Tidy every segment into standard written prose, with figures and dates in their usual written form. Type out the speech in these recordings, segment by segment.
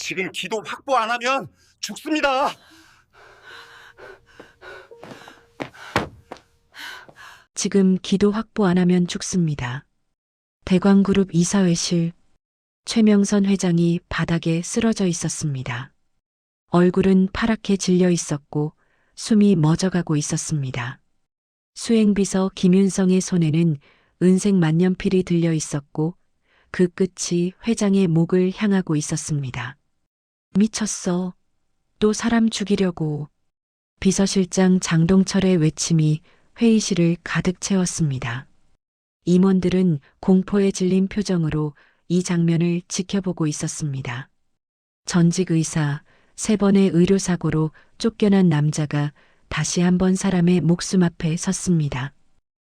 지금 기도 확보 안 하면 죽습니다. 지금 기도 확보 안 하면 죽습니다. 대광그룹 이사회실, 최명선 회장이 바닥에 쓰러져 있었습니다. 얼굴은 파랗게 질려 있었고 숨이 멎어가고 있었습니다. 수행비서 김윤성의 손에는 은색 만년필이 들려 있었고 그 끝이 회장의 목을 향하고 있었습니다. 미쳤어. 또 사람 죽이려고. 비서실장 장동철의 외침이 회의실을 가득 채웠습니다. 임원들은 공포에 질린 표정으로 이 장면을 지켜보고 있었습니다. 전직 의사, 3번의 의료사고로 쫓겨난 남자가 다시 한번 사람의 목숨 앞에 섰습니다.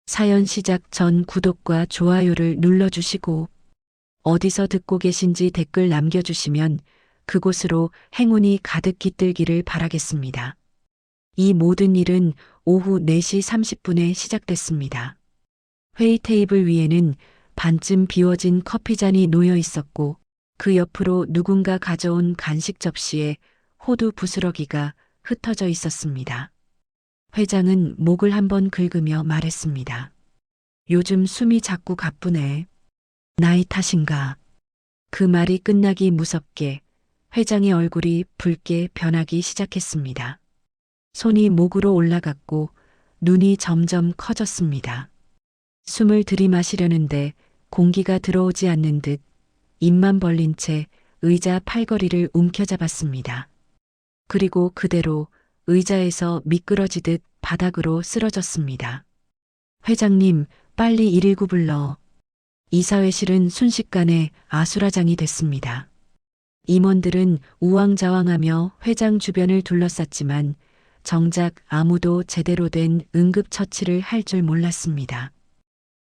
사연 시작 전 구독과 좋아요를 눌러주시고 어디서 듣고 계신지 댓글 남겨주시면 그곳으로 행운이 가득 깃들기를 바라겠습니다. 이 모든 일은 오후 4시 30분에 시작됐습니다. 회의 테이블 위에는 반쯤 비워진 커피잔이 놓여 있었고 그 옆으로 누군가 가져온 간식 접시에 호두 부스러기가 흩어져 있었습니다. 회장은 목을 한번 긁으며 말했습니다. 요즘 숨이 자꾸 가쁘네. 나이 탓인가. 그 말이 끝나기 무섭게 회장의 얼굴이 붉게 변하기 시작했습니다. 손이 목으로 올라갔고 눈이 점점 커졌습니다. 숨을 들이마시려는데 공기가 들어오지 않는 듯 입만 벌린 채 의자 팔걸이를 움켜잡았습니다. 그리고 그대로 의자에서 미끄러지듯 바닥으로 쓰러졌습니다. 회장님, 빨리 119 불러. 이사회실은 순식간에 아수라장이 됐습니다. 임원들은 우왕좌왕하며 회장 주변을 둘러쌌지만 정작 아무도 제대로 된 응급처치를 할 줄 몰랐습니다.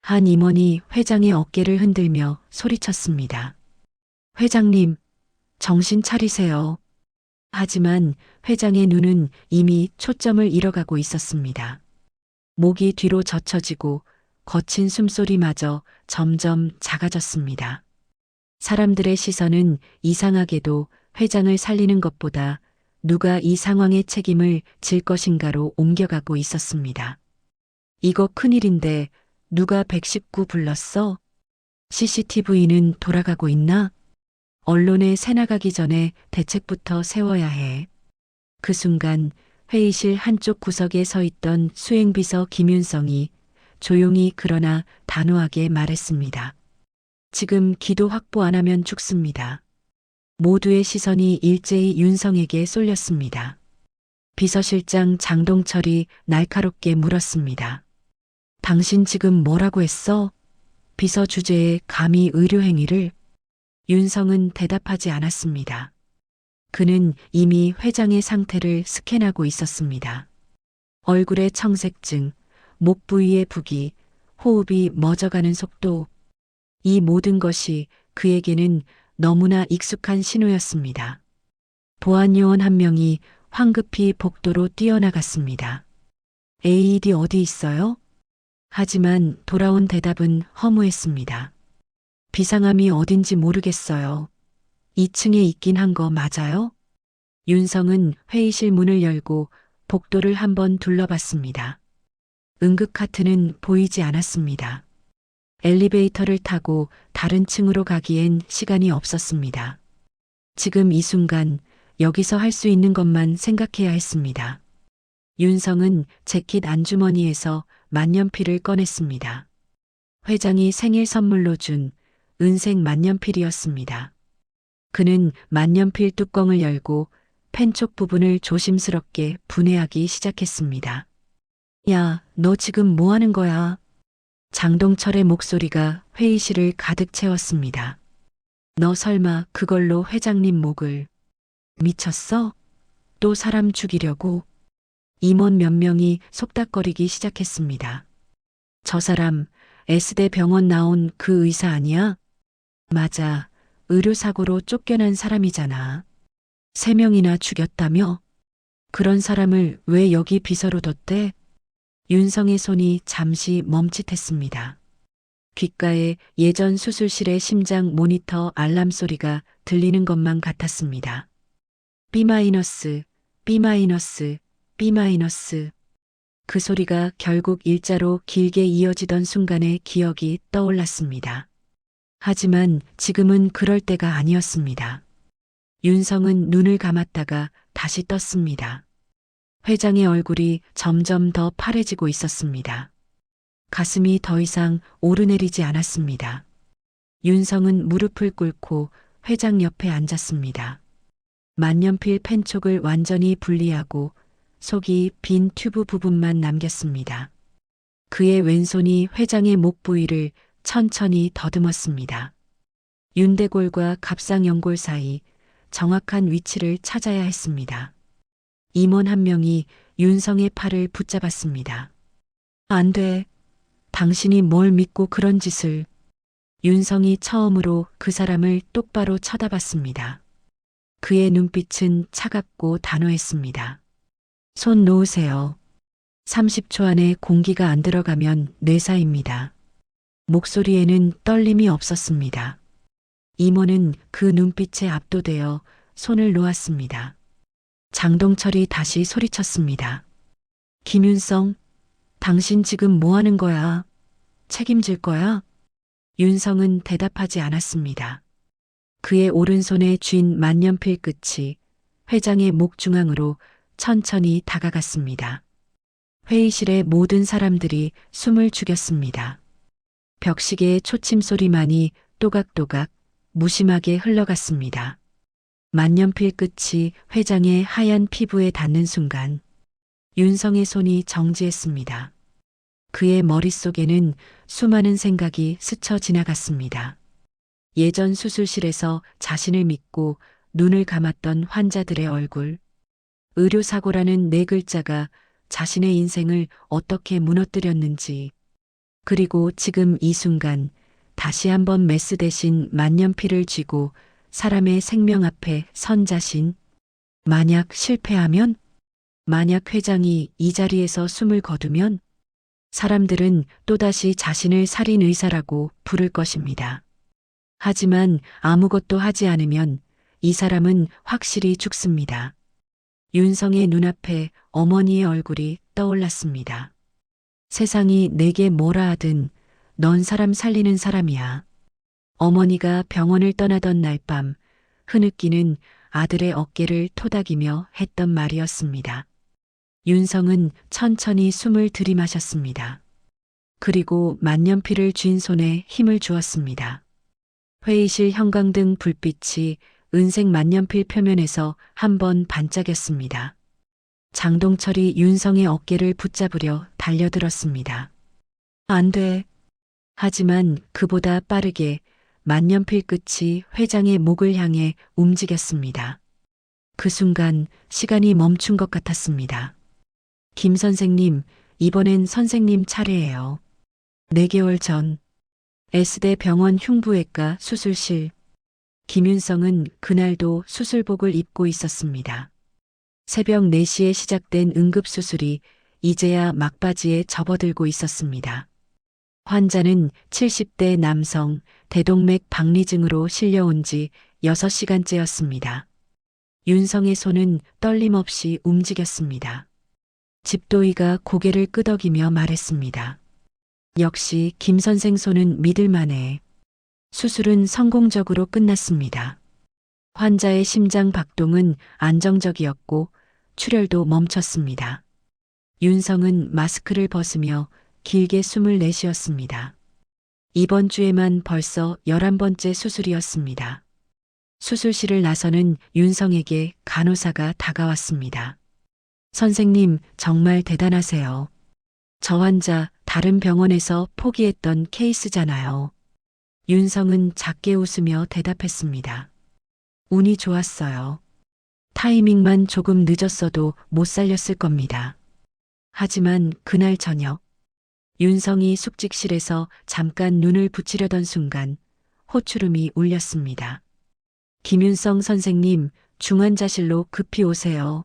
한 임원이 회장의 어깨를 흔들며 소리쳤습니다. 회장님, 정신 차리세요. 하지만 회장의 눈은 이미 초점을 잃어가고 있었습니다. 목이 뒤로 젖혀지고 거친 숨소리마저 점점 작아졌습니다. 사람들의 시선은 이상하게도 회장을 살리는 것보다 누가 이 상황의 책임을 질 것인가로 옮겨가고 있었습니다. 이거 큰일인데 누가 119 불렀어? CCTV는 돌아가고 있나? 언론에 새나가기 전에 대책부터 세워야 해. 그 순간 회의실 한쪽 구석에 서 있던 수행비서 김윤성이 조용히 그러나 단호하게 말했습니다. 지금 기도 확보 안 하면 죽습니다. 모두의 시선이 일제히 윤성에게 쏠렸습니다. 비서실장 장동철이 날카롭게 물었습니다. 당신 지금 뭐라고 했어? 비서 주제에 감히 의료행위를? 윤성은 대답하지 않았습니다. 그는 이미 회장의 상태를 스캔하고 있었습니다. 얼굴의 청색증, 목 부위의 부기, 호흡이 멎어가는 속도, 이 모든 것이 그에게는 너무나 익숙한 신호였습니다. 보안요원 한 명이 황급히 복도로 뛰어나갔습니다. AED 어디 있어요? 하지만 돌아온 대답은 허무했습니다. 비상함이 어딘지 모르겠어요. 2층에 있긴 한 거 맞아요? 윤성은 회의실 문을 열고 복도를 한번 둘러봤습니다. 응급카트는 보이지 않았습니다. 엘리베이터를 타고 다른 층으로 가기엔 시간이 없었습니다. 지금 이 순간 여기서 할 수 있는 것만 생각해야 했습니다. 윤성은 재킷 안주머니에서 만년필을 꺼냈습니다. 회장이 생일 선물로 준 은색 만년필이었습니다. 그는 만년필 뚜껑을 열고 펜촉 부분을 조심스럽게 분해하기 시작했습니다. 야, 너 지금 뭐 하는 거야? 장동철의 목소리가 회의실을 가득 채웠습니다. 너 설마 그걸로 회장님 목을... 미쳤어? 또 사람 죽이려고? 임원 몇 명이 속닥거리기 시작했습니다. 저 사람 S대 병원 나온 그 의사 아니야? 맞아. 의료사고로 쫓겨난 사람이잖아. 3명이나 죽였다며? 그런 사람을 왜 여기 비서로 뒀대? 윤성의 손이 잠시 멈칫했습니다. 귓가에 예전 수술실의 심장 모니터 알람 소리가 들리는 것만 같았습니다. B-, B-, B-. 그 소리가 결국 일자로 길게 이어지던 순간의 기억이 떠올랐습니다. 하지만 지금은 그럴 때가 아니었습니다. 윤성은 눈을 감았다가 다시 떴습니다. 회장의 얼굴이 점점 더 파래지고 있었습니다. 가슴이 더 이상 오르내리지 않았습니다. 윤성은 무릎을 꿇고 회장 옆에 앉았습니다. 만년필 펜촉을 완전히 분리하고 속이 빈 튜브 부분만 남겼습니다. 그의 왼손이 회장의 목 부위를 천천히 더듬었습니다. 윤대골과 갑상연골 사이 정확한 위치를 찾아야 했습니다. 임원 한 명이 윤성의 팔을 붙잡았습니다. 안 돼. 당신이 뭘 믿고 그런 짓을. 윤성이 처음으로 그 사람을 똑바로 쳐다봤습니다. 그의 눈빛은 차갑고 단호했습니다. 손 놓으세요. 30초 안에 공기가 안 들어가면 뇌사입니다. 목소리에는 떨림이 없었습니다. 임원은 그 눈빛에 압도되어 손을 놓았습니다. 장동철이 다시 소리쳤습니다. 김윤성, 당신 지금 뭐 하는 거야? 책임질 거야? 윤성은 대답하지 않았습니다. 그의 오른손에 쥔 만년필 끝이 회장의 목 중앙으로 천천히 다가갔습니다. 회의실의 모든 사람들이 숨을 죽였습니다. 벽시계의 초침 소리만이 또각또각 무심하게 흘러갔습니다. 만년필 끝이 회장의 하얀 피부에 닿는 순간 윤성의 손이 정지했습니다. 그의 머릿속에는 수많은 생각이 스쳐 지나갔습니다. 예전 수술실에서 자신을 믿고 눈을 감았던 환자들의 얼굴, 의료사고라는 네 글자가 자신의 인생을 어떻게 무너뜨렸는지, 그리고 지금 이 순간 다시 한번 메스 대신 만년필을 쥐고 사람의 생명 앞에 선 자신. 만약 실패하면? 만약 회장이 이 자리에서 숨을 거두면? 사람들은 또다시 자신을 살인 의사라고 부를 것입니다. 하지만 아무것도 하지 않으면 이 사람은 확실히 죽습니다. 윤성의 눈앞에 어머니의 얼굴이 떠올랐습니다. 세상이 내게 뭐라 하든 넌 사람 살리는 사람이야. 어머니가 병원을 떠나던 날 밤 흐느끼는 아들의 어깨를 토닥이며 했던 말이었습니다. 윤성은 천천히 숨을 들이마셨습니다. 그리고 만년필을 쥔 손에 힘을 주었습니다. 회의실 형광등 불빛이 은색 만년필 표면에서 한번 반짝였습니다. 장동철이 윤성의 어깨를 붙잡으려 달려들었습니다. 안 돼. 하지만 그보다 빠르게 만년필 끝이 회장의 목을 향해 움직였습니다. 그 순간 시간이 멈춘 것 같았습니다. 김 선생님, 이번엔 선생님 차례예요. 4개월 전 S대 병원 흉부외과 수술실. 김윤성은 그날도 수술복을 입고 있었습니다. 새벽 4시에 시작된 응급수술이 이제야 막바지에 접어들고 있었습니다. 환자는 70대 남성 대동맥 박리증으로 실려온 지 6시간째였습니다. 윤성의 손은 떨림 없이 움직였습니다. 집도의가 고개를 끄덕이며 말했습니다. 역시 김 선생 손은 믿을만해. 수술은 성공적으로 끝났습니다. 환자의 심장 박동은 안정적이었고 출혈도 멈췄습니다. 윤성은 마스크를 벗으며 길게 숨을 내쉬었습니다. 이번 주에만 벌써 11번째 수술이었습니다. 수술실을 나서는 윤성에게 간호사가 다가왔습니다. 선생님, 정말 대단하세요. 저 환자 다른 병원에서 포기했던 케이스잖아요. 윤성은 작게 웃으며 대답했습니다. 운이 좋았어요. 타이밍만 조금 늦었어도 못 살렸을 겁니다. 하지만 그날 저녁, 윤성이 숙직실에서 잠깐 눈을 붙이려던 순간 호출음이 울렸습니다. 김윤성 선생님, 중환자실로 급히 오세요.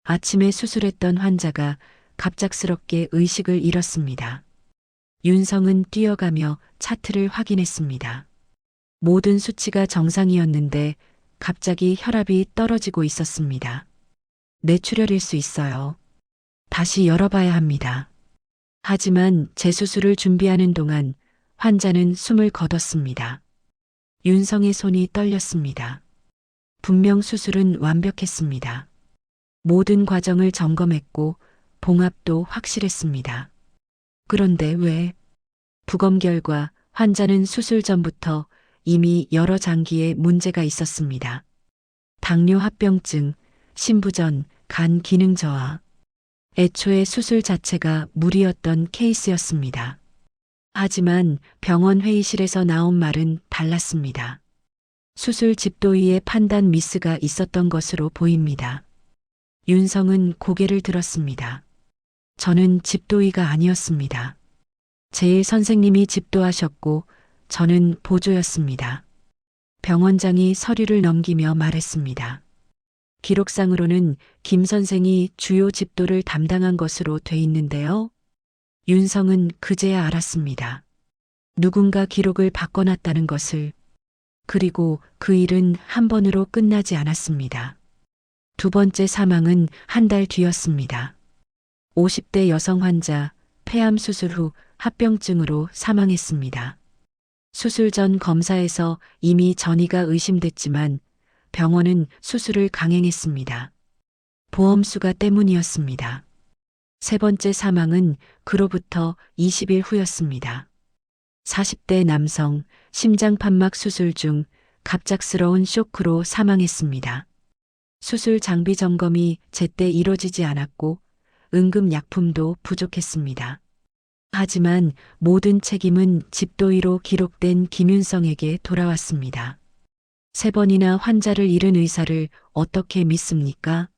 아침에 수술했던 환자가 갑작스럽게 의식을 잃었습니다. 윤성은 뛰어가며 차트를 확인했습니다. 모든 수치가 정상이었는데 갑자기 혈압이 떨어지고 있었습니다. 뇌출혈일 수 있어요. 다시 열어봐야 합니다. 하지만 재수술을 준비하는 동안 환자는 숨을 거뒀습니다. 윤성의 손이 떨렸습니다. 분명 수술은 완벽했습니다. 모든 과정을 점검했고 봉합도 확실했습니다. 그런데 왜? 부검 결과 환자는 수술 전부터 이미 여러 장기에 문제가 있었습니다. 당뇨 합병증, 신부전, 간 기능 저하. 애초에 수술 자체가 무리였던 케이스였습니다. 하지만 병원 회의실에서 나온 말은 달랐습니다. 수술 집도의의 판단 미스가 있었던 것으로 보입니다. 윤성은 고개를 들었습니다. 저는 집도의가 아니었습니다. 제일 선생님이 집도하셨고 저는 보조였습니다. 병원장이 서류를 넘기며 말했습니다. 기록상으로는 김 선생이 주요 집도를 담당한 것으로 돼 있는데요. 윤성은 그제야 알았습니다. 누군가 기록을 바꿔놨다는 것을. 그리고 그 일은 한 번으로 끝나지 않았습니다. 두 번째 사망은 한 달 뒤였습니다. 50대 여성 환자, 폐암 수술 후 합병증으로 사망했습니다. 수술 전 검사에서 이미 전이가 의심됐지만 병원은 수술을 강행했습니다. 보험수가 때문이었습니다. 세 번째 사망은 그로부터 20일 후였습니다. 40대 남성, 심장판막 수술 중 갑작스러운 쇼크로 사망했습니다. 수술 장비 점검이 제때 이루어지지 않았고 응급약품도 부족했습니다. 하지만 모든 책임은 집도의로 기록된 김윤성에게 돌아왔습니다. 세 번이나 환자를 잃은 의사를 어떻게 믿습니까?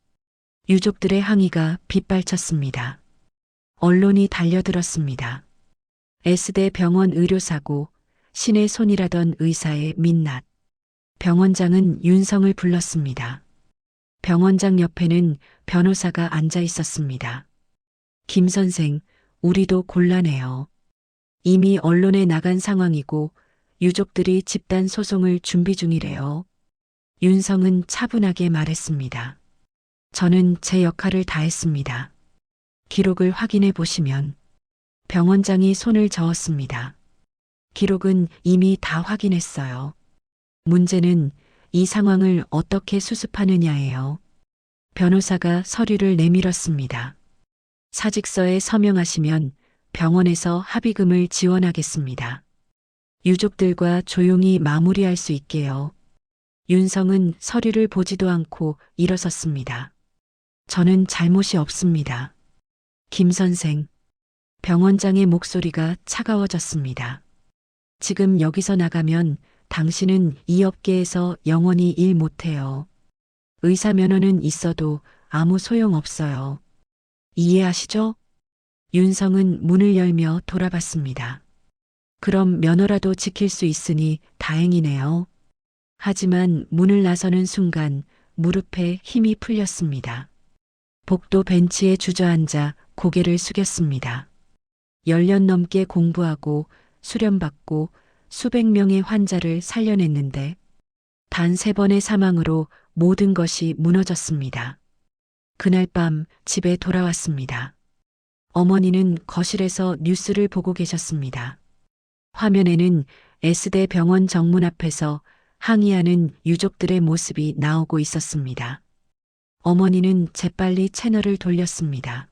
유족들의 항의가 빗발쳤습니다. 언론이 달려들었습니다. S대 병원 의료사고, 신의 손이라던 의사의 민낯. 병원장은 윤성을 불렀습니다. 병원장 옆에는 변호사가 앉아 있었습니다. 김 선생, 우리도 곤란해요. 이미 언론에 나간 상황이고 유족들이 집단 소송을 준비 중이래요. 윤성은 차분하게 말했습니다. 저는 제 역할을 다했습니다. 기록을 확인해 보시면. 병원장이 손을 저었습니다. 기록은 이미 다 확인했어요. 문제는 이 상황을 어떻게 수습하느냐예요. 변호사가 서류를 내밀었습니다. 사직서에 서명하시면 병원에서 합의금을 지원하겠습니다. 유족들과 조용히 마무리할 수 있게요. 윤성은 서류를 보지도 않고 일어섰습니다. 저는 잘못이 없습니다. 김 선생. 병원장의 목소리가 차가워졌습니다. 지금 여기서 나가면 당신은 이 업계에서 영원히 일 못해요. 의사 면허는 있어도 아무 소용 없어요. 이해하시죠? 윤성은 문을 열며 돌아봤습니다. 그럼 면허라도 지킬 수 있으니 다행이네요. 하지만 문을 나서는 순간 무릎에 힘이 풀렸습니다. 복도 벤치에 주저앉아 고개를 숙였습니다. 10년 넘게 공부하고 수련받고 수백 명의 환자를 살려냈는데 단 3번의 사망으로 모든 것이 무너졌습니다. 그날 밤 집에 돌아왔습니다. 어머니는 거실에서 뉴스를 보고 계셨습니다. 화면에는 S대 병원 정문 앞에서 항의하는 유족들의 모습이 나오고 있었습니다. 어머니는 재빨리 채널을 돌렸습니다.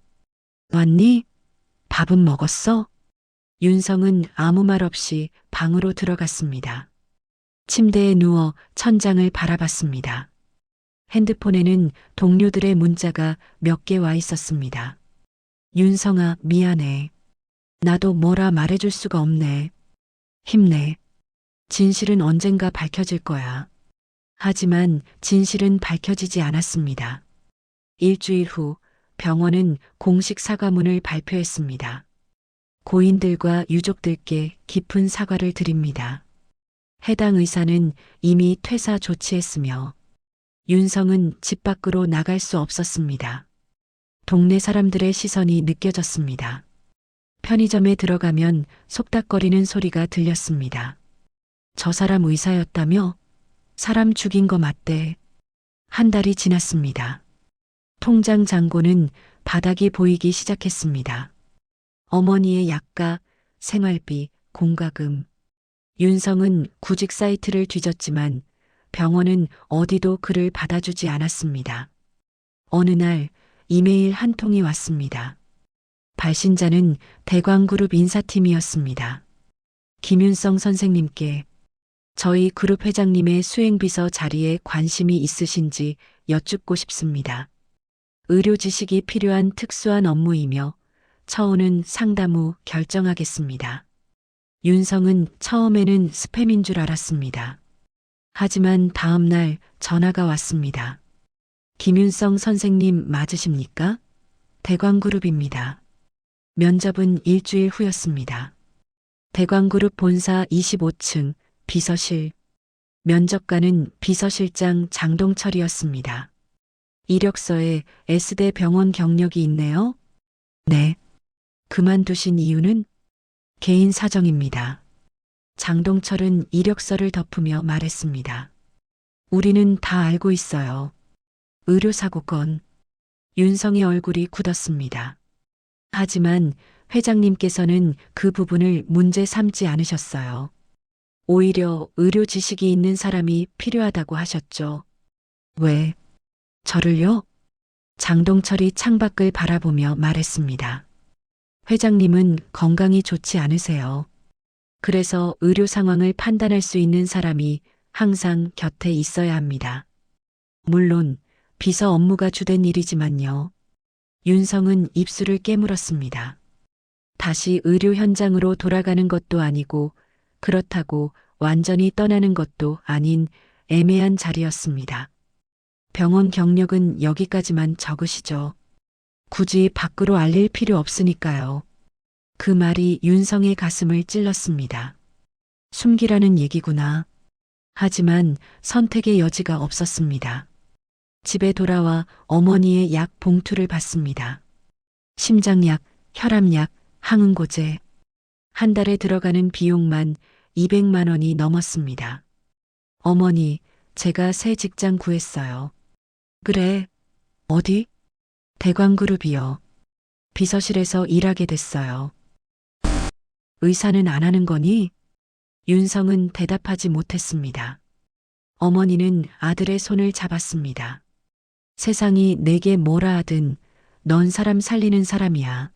왔니? 밥은 먹었어? 윤성은 아무 말 없이 방으로 들어갔습니다. 침대에 누워 천장을 바라봤습니다. 핸드폰에는 동료들의 문자가 몇 개 와 있었습니다. 윤성아, 미안해. 나도 뭐라 말해줄 수가 없네. 힘내. 진실은 언젠가 밝혀질 거야. 하지만 진실은 밝혀지지 않았습니다. 일주일 후 병원은 공식 사과문을 발표했습니다. 고인들과 유족들께 깊은 사과를 드립니다. 해당 의사는 이미 퇴사 조치했으며 윤성은 집 밖으로 나갈 수 없었습니다. 동네 사람들의 시선이 느껴졌습니다. 편의점에 들어가면 속닥거리는 소리가 들렸습니다. 저 사람 의사였다며? 사람 죽인 거 맞대. 한 달이 지났습니다. 통장 잔고는 바닥이 보이기 시작했습니다. 어머니의 약가, 생활비, 공과금. 윤성은 구직 사이트를 뒤졌지만 병원은 어디도 그를 받아주지 않았습니다. 어느 날 이메일 한 통이 왔습니다. 발신자는 대광그룹 인사팀이었습니다. 김윤성 선생님께 저희 그룹 회장님의 수행비서 자리에 관심이 있으신지 여쭙고 싶습니다. 의료 지식이 필요한 특수한 업무이며 처우는 상담 후 결정하겠습니다. 윤성은 처음에는 스팸인 줄 알았습니다. 하지만 다음 날 전화가 왔습니다. 김윤성 선생님 맞으십니까? 대광그룹입니다. 면접은 일주일 후였습니다. 대광그룹 본사 25층 비서실. 면접관은 비서실장 장동철이었습니다. 이력서에 S대 병원 경력이 있네요? 네. 그만두신 이유는? 개인 사정입니다. 장동철은 이력서를 덮으며 말했습니다. 우리는 다 알고 있어요. 의료사고 건. 윤성의 얼굴이 굳었습니다. 하지만 회장님께서는 그 부분을 문제 삼지 않으셨어요. 오히려 의료 지식이 있는 사람이 필요하다고 하셨죠. 왜? 저를요? 장동철이 창밖을 바라보며 말했습니다. 회장님은 건강이 좋지 않으세요. 그래서 의료 상황을 판단할 수 있는 사람이 항상 곁에 있어야 합니다. 물론 비서 업무가 주된 일이지만요. 윤성은 입술을 깨물었습니다. 다시 의료 현장으로 돌아가는 것도 아니고 그렇다고 완전히 떠나는 것도 아닌 애매한 자리였습니다. 병원 경력은 여기까지만 적으시죠. 굳이 밖으로 알릴 필요 없으니까요. 그 말이 윤성의 가슴을 찔렀습니다. 숨기라는 얘기구나. 하지만 선택의 여지가 없었습니다. 집에 돌아와 어머니의 약 봉투를 받습니다. 심장약, 혈압약, 항응고제. 한 달에 들어가는 비용만 200만 원이 넘었습니다. 어머니, 제가 새 직장 구했어요. 그래? 어디? 대광그룹이요. 비서실에서 일하게 됐어요. 의사는 안 하는 거니? 윤성은 대답하지 못했습니다. 어머니는 아들의 손을 잡았습니다. 세상이 내게 뭐라 하든 넌 사람 살리는 사람이야.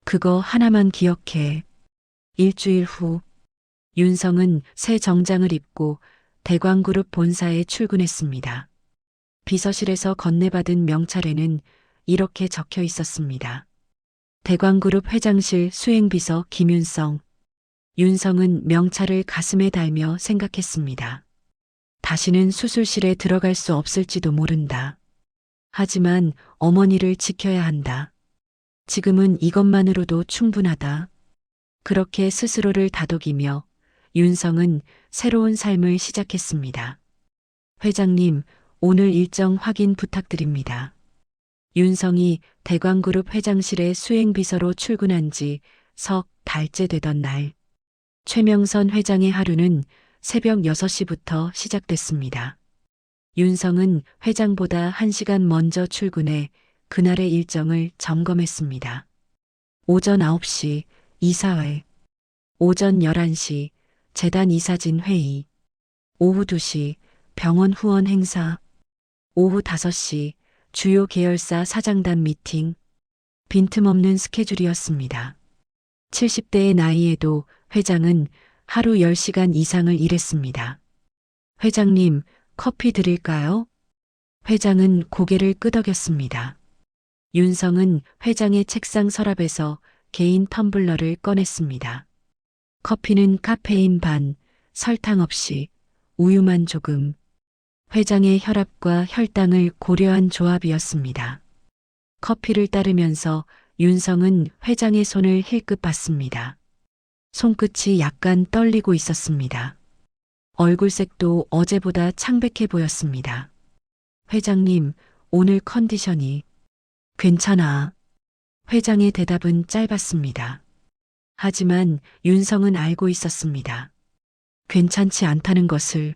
그거 하나만 기억해. 일주일 후 윤성은 새 정장을 입고 대광그룹 본사에 출근했습니다. 비서실에서 건네받은 명찰에는 이렇게 적혀 있었습니다. 대광그룹 회장실 수행비서 김윤성. 윤성은 명찰을 가슴에 달며 생각했습니다. 다시는 수술실에 들어갈 수 없을지도 모른다. 하지만 어머니를 지켜야 한다. 지금은 이것만으로도 충분하다. 그렇게 스스로를 다독이며 윤성은 새로운 삶을 시작했습니다. 회장님, 오늘 일정 확인 부탁드립니다. 윤성이 대광그룹 회장실에 수행비서로 출근한 지 석 달째 되던 날, 최명선 회장의 하루는 새벽 6시부터 시작됐습니다. 윤성은 회장보다 1시간 먼저 출근해 그날의 일정을 점검했습니다. 오전 9시 이사회, 오전 11시 재단 이사진 회의, 오후 2시 병원 후원 행사, 오후 5시 주요 계열사 사장단 미팅, 빈틈없는 스케줄이었습니다. 70대의 나이에도 회장은 하루 10시간 이상을 일했습니다. 회장님, 커피 드릴까요? 회장은 고개를 끄덕였습니다. 윤성은 회장의 책상 서랍에서 개인 텀블러를 꺼냈습니다. 커피는 카페인 반, 설탕 없이, 우유만 조금. 회장의 혈압과 혈당을 고려한 조합이었습니다. 커피를 따르면서 윤성은 회장의 손을 힐끗 봤습니다. 손끝이 약간 떨리고 있었습니다. 얼굴색도 어제보다 창백해 보였습니다. 회장님, 오늘 컨디션이 괜찮아. 회장의 대답은 짧았습니다. 하지만 윤성은 알고 있었습니다. 괜찮지 않다는 것을.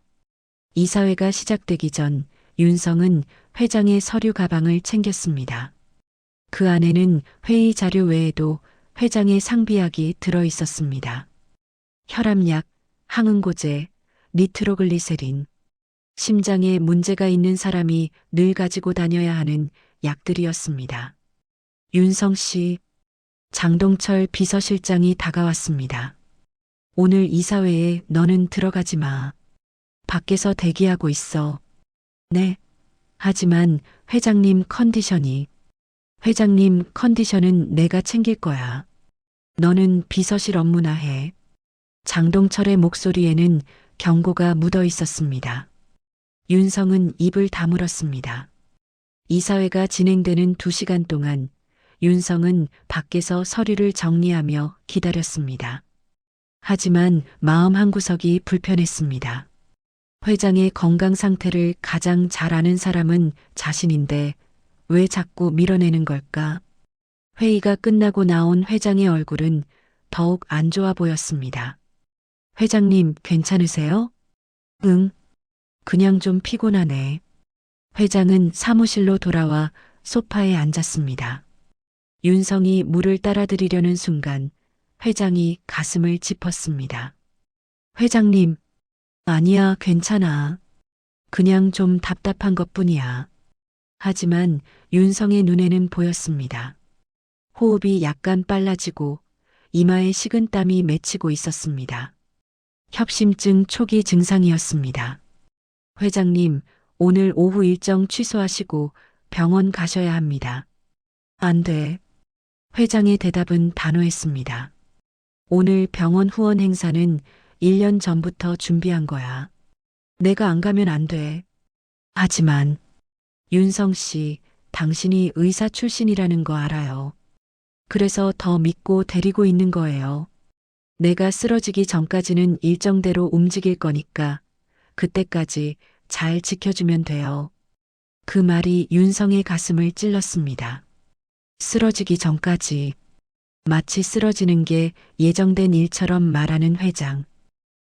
이사회가 시작되기 전 윤성은 회장의 서류 가방을 챙겼습니다. 그 안에는 회의 자료 외에도 회장의 상비약이 들어 있었습니다. 혈압약, 항응고제, 니트로글리세린, 심장에 문제가 있는 사람이 늘 가지고 다녀야 하는 약들이었습니다. 윤성 씨, 장동철 비서실장이 다가왔습니다. 오늘 이사회에 너는 들어가지 마. 밖에서 대기하고 있어. 네. 하지만 회장님 컨디션은 내가 챙길 거야. 너는 비서실 업무나 해. 장동철의 목소리에는 경고가 묻어 있었습니다. 윤성은 입을 다물었습니다. 이사회가 진행되는 2시간 동안 윤성은 밖에서 서류를 정리하며 기다렸습니다. 하지만 마음 한구석이 불편했습니다. 회장의 건강 상태를 가장 잘 아는 사람은 자신인데 왜 자꾸 밀어내는 걸까? 회의가 끝나고 나온 회장의 얼굴은 더욱 안 좋아 보였습니다. 회장님, 괜찮으세요? 응, 그냥 좀 피곤하네. 회장은 사무실로 돌아와 소파에 앉았습니다. 윤성이 물을 따라드리려는 순간 회장이 가슴을 짚었습니다. 회장님, 아니야, 괜찮아. 그냥 좀 답답한 것뿐이야. 하지만 윤성의 눈에는 보였습니다. 호흡이 약간 빨라지고 이마에 식은땀이 맺히고 있었습니다. 협심증 초기 증상이었습니다. 회장님, 오늘 오후 일정 취소하시고 병원 가셔야 합니다. 안 돼. 회장의 대답은 단호했습니다. 오늘 병원 후원 행사는 1년 전부터 준비한 거야. 내가 안 가면 안 돼. 하지만 윤성 씨, 당신이 의사 출신이라는 거 알아요. 그래서 더 믿고 데리고 있는 거예요. 내가 쓰러지기 전까지는 일정대로 움직일 거니까 그때까지 잘 지켜주면 돼요. 그 말이 윤성의 가슴을 찔렀습니다. 쓰러지기 전까지. 마치 쓰러지는 게 예정된 일처럼 말하는 회장.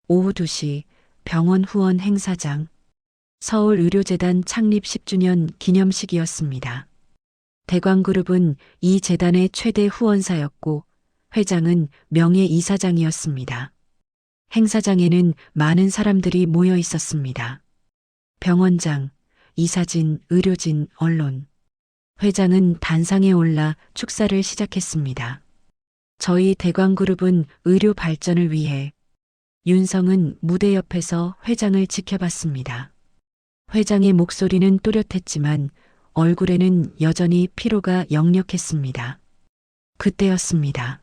오후 2시 병원 후원 행사장. 서울의료재단 창립 10주년 기념식이었습니다. 대광그룹은 이 재단의 최대 후원사였고 회장은 명예이사장이었습니다. 행사장에는 많은 사람들이 모여 있었습니다. 병원장, 이사진, 의료진, 언론. 회장은 단상에 올라 축사를 시작했습니다. 저희 대광그룹은 의료 발전을 위해. 윤성은 무대 옆에서 회장을 지켜봤습니다. 회장의 목소리는 또렷했지만 얼굴에는 여전히 피로가 역력했습니다. 그때였습니다.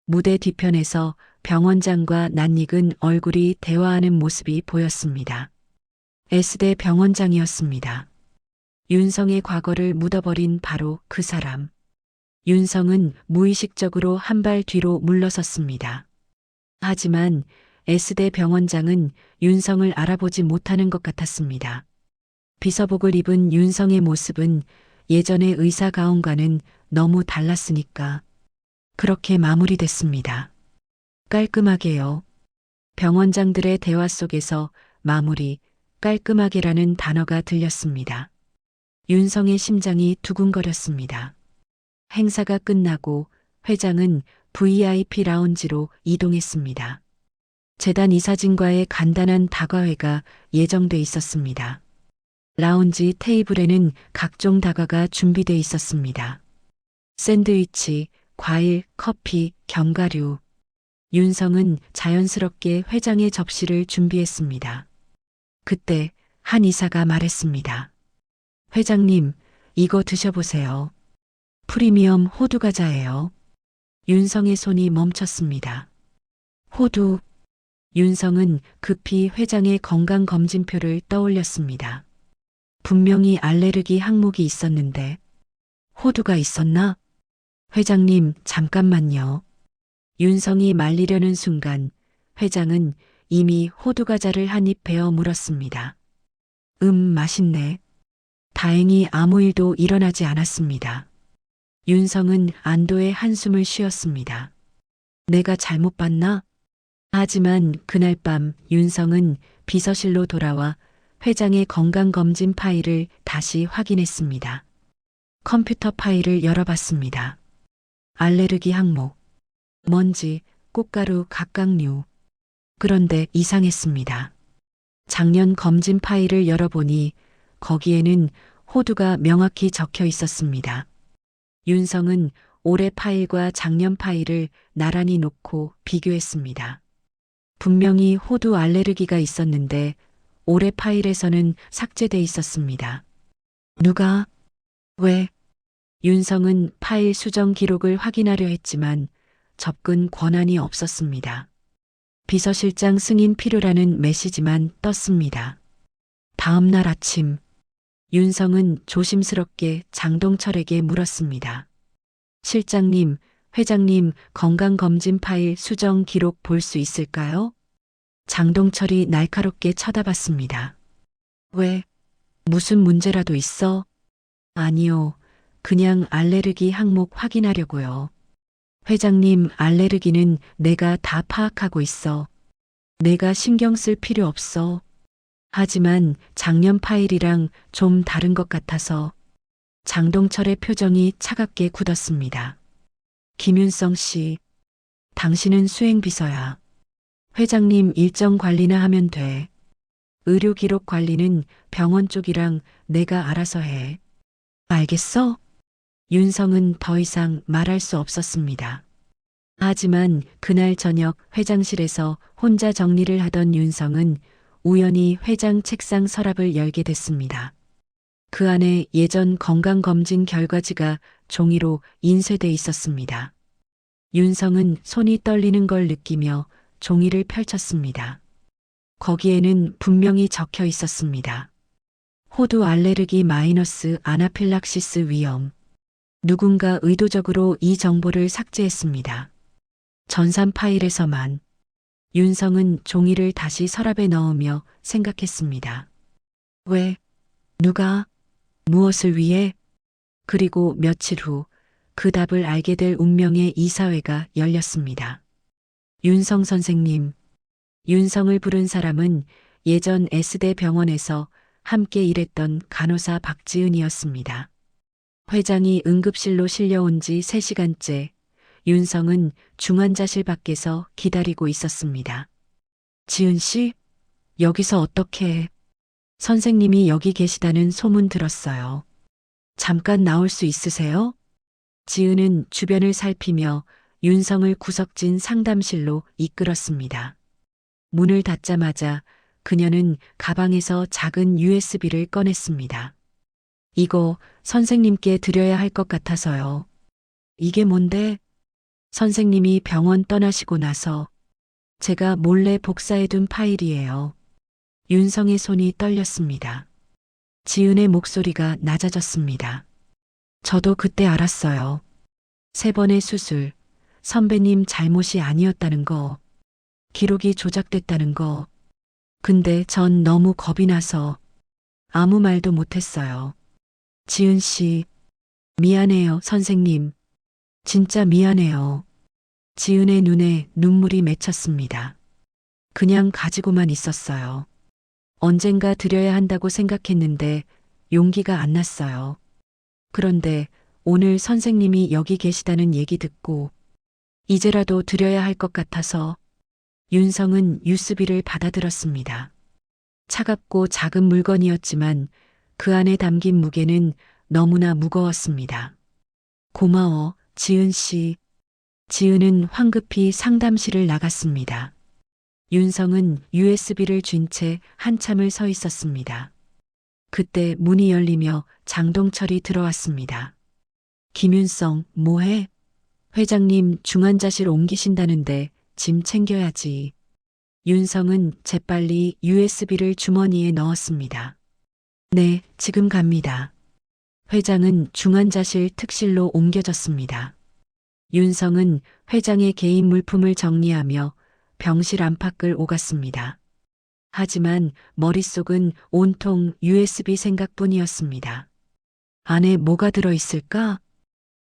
무대 뒤편에서 병원장과 낯익은 얼굴이 대화하는 모습이 보였습니다. S대 병원장이었습니다. 윤성의 과거를 묻어버린 바로 그 사람. 윤성은 무의식적으로 한 발 뒤로 물러섰습니다. 하지만 S대 병원장은 윤성을 알아보지 못하는 것 같았습니다. 비서복을 입은 윤성의 모습은 예전의 의사 가운과는 너무 달랐으니까 그렇게 마무리됐습니다. 깔끔하게요. 병원장들의 대화 속에서 마무리, 깔끔하게라는 단어가 들렸습니다. 윤성의 심장이 두근거렸습니다. 행사가 끝나고 회장은 VIP 라운지로 이동했습니다. 재단 이사진과의 간단한 다과회가 예정돼 있었습니다. 라운지 테이블에는 각종 다과가 준비돼 있었습니다. 샌드위치, 과일, 커피, 견과류. 윤성은 자연스럽게 회장의 접시를 준비했습니다. 그때 한 이사가 말했습니다. 회장님, 이거 드셔보세요. 프리미엄 호두 과자예요. 윤성의 손이 멈췄습니다. 호두. 윤성은 급히 회장의 건강검진표를 떠올렸습니다. 분명히 알레르기 항목이 있었는데 호두가 있었나? 회장님, 잠깐만요. 윤성이 말리려는 순간 회장은 이미 호두 과자를 한 입 베어 물었습니다. 맛있네. 다행히 아무 일도 일어나지 않았습니다. 윤성은 안도의 한숨을 쉬었습니다. 내가 잘못 봤나? 하지만 그날 밤 윤성은 비서실로 돌아와 회장의 건강검진 파일을 다시 확인했습니다. 컴퓨터 파일을 열어봤습니다. 알레르기 항목, 먼지, 꽃가루, 각각류. 그런데 이상했습니다. 작년 검진 파일을 열어보니 거기에는 호두가 명확히 적혀 있었습니다. 윤성은 올해 파일과 작년 파일을 나란히 놓고 비교했습니다. 분명히 호두 알레르기가 있었는데 올해 파일에서는 삭제돼 있었습니다. 누가? 왜? 윤성은 파일 수정 기록을 확인하려 했지만 접근 권한이 없었습니다. 비서실장 승인 필요라는 메시지만 떴습니다. 다음 날 아침, 윤성은 조심스럽게 장동철에게 물었습니다. 실장님, 회장님 건강검진 파일 수정 기록 볼 수 있을까요? 장동철이 날카롭게 쳐다봤습니다. 왜? 무슨 문제라도 있어? 아니요. 그냥 알레르기 항목 확인하려고요. 회장님, 알레르기는 내가 다 파악하고 있어. 내가 신경 쓸 필요 없어. 하지만 작년 파일이랑 좀 다른 것 같아서. 장동철의 표정이 차갑게 굳었습니다. 김윤성 씨, 당신은 수행비서야. 회장님 일정 관리나 하면 돼. 의료기록 관리는 병원 쪽이랑 내가 알아서 해. 알겠어? 윤성은 더 이상 말할 수 없었습니다. 하지만 그날 저녁 회장실에서 혼자 정리를 하던 윤성은 우연히 회장 책상 서랍을 열게 됐습니다. 그 안에 예전 건강검진 결과지가 종이로 인쇄돼 있었습니다. 윤성은 손이 떨리는 걸 느끼며 종이를 펼쳤습니다. 거기에는 분명히 적혀 있었습니다. 호두 알레르기 마이너스 아나필락시스 위험. 누군가 의도적으로 이 정보를 삭제했습니다. 전산 파일에서만. 윤성은 종이를 다시 서랍에 넣으며 생각했습니다. 왜? 누가? 무엇을 위해? 그리고 며칠 후 그 답을 알게 될 운명의 이사회가 열렸습니다. 윤성 선생님. 윤성을 부른 사람은 예전 S대 병원에서 함께 일했던 간호사 박지은이었습니다. 회장이 응급실로 실려온 지 3시간째 윤성은 중환자실 밖에서 기다리고 있었습니다. 지은 씨, 여기서 어떻게 해? 선생님이 여기 계시다는 소문 들었어요. 잠깐 나올 수 있으세요? 지은은 주변을 살피며 윤성을 구석진 상담실로 이끌었습니다. 문을 닫자마자 그녀는 가방에서 작은 USB를 꺼냈습니다. 이거 선생님께 드려야 할 것 같아서요. 이게 뭔데? 선생님이 병원 떠나시고 나서 제가 몰래 복사해둔 파일이에요. 윤성의 손이 떨렸습니다. 지은의 목소리가 낮아졌습니다. 저도 그때 알았어요. 3번의 수술, 선배님 잘못이 아니었다는 거, 기록이 조작됐다는 거. 근데 전 너무 겁이 나서 아무 말도 못했어요. 지은 씨, 미안해요, 선생님. 진짜 미안해요. 지은의 눈에 눈물이 맺혔습니다. 그냥 가지고만 있었어요. 언젠가 드려야 한다고 생각했는데 용기가 안 났어요. 그런데 오늘 선생님이 여기 계시다는 얘기 듣고 이제라도 드려야 할 것 같아서 윤성은 USB를 받아들었습니다. 차갑고 작은 물건이었지만 그 안에 담긴 무게는 너무나 무거웠습니다. 고마워, 지은 씨. 지은은 황급히 상담실을 나갔습니다. 윤성은 USB를 쥔 채 한참을 서 있었습니다. 그때 문이 열리며 장동철이 들어왔습니다. 김윤성, 뭐해? 회장님 중환자실 옮기신다는데 짐 챙겨야지. 윤성은 재빨리 USB를 주머니에 넣었습니다. 네, 지금 갑니다. 회장은 중환자실 특실로 옮겨졌습니다. 윤성은 회장의 개인 물품을 정리하며 병실 안팎을 오갔습니다. 하지만 머릿속은 온통 USB 생각뿐이었습니다. 안에 뭐가 들어있을까?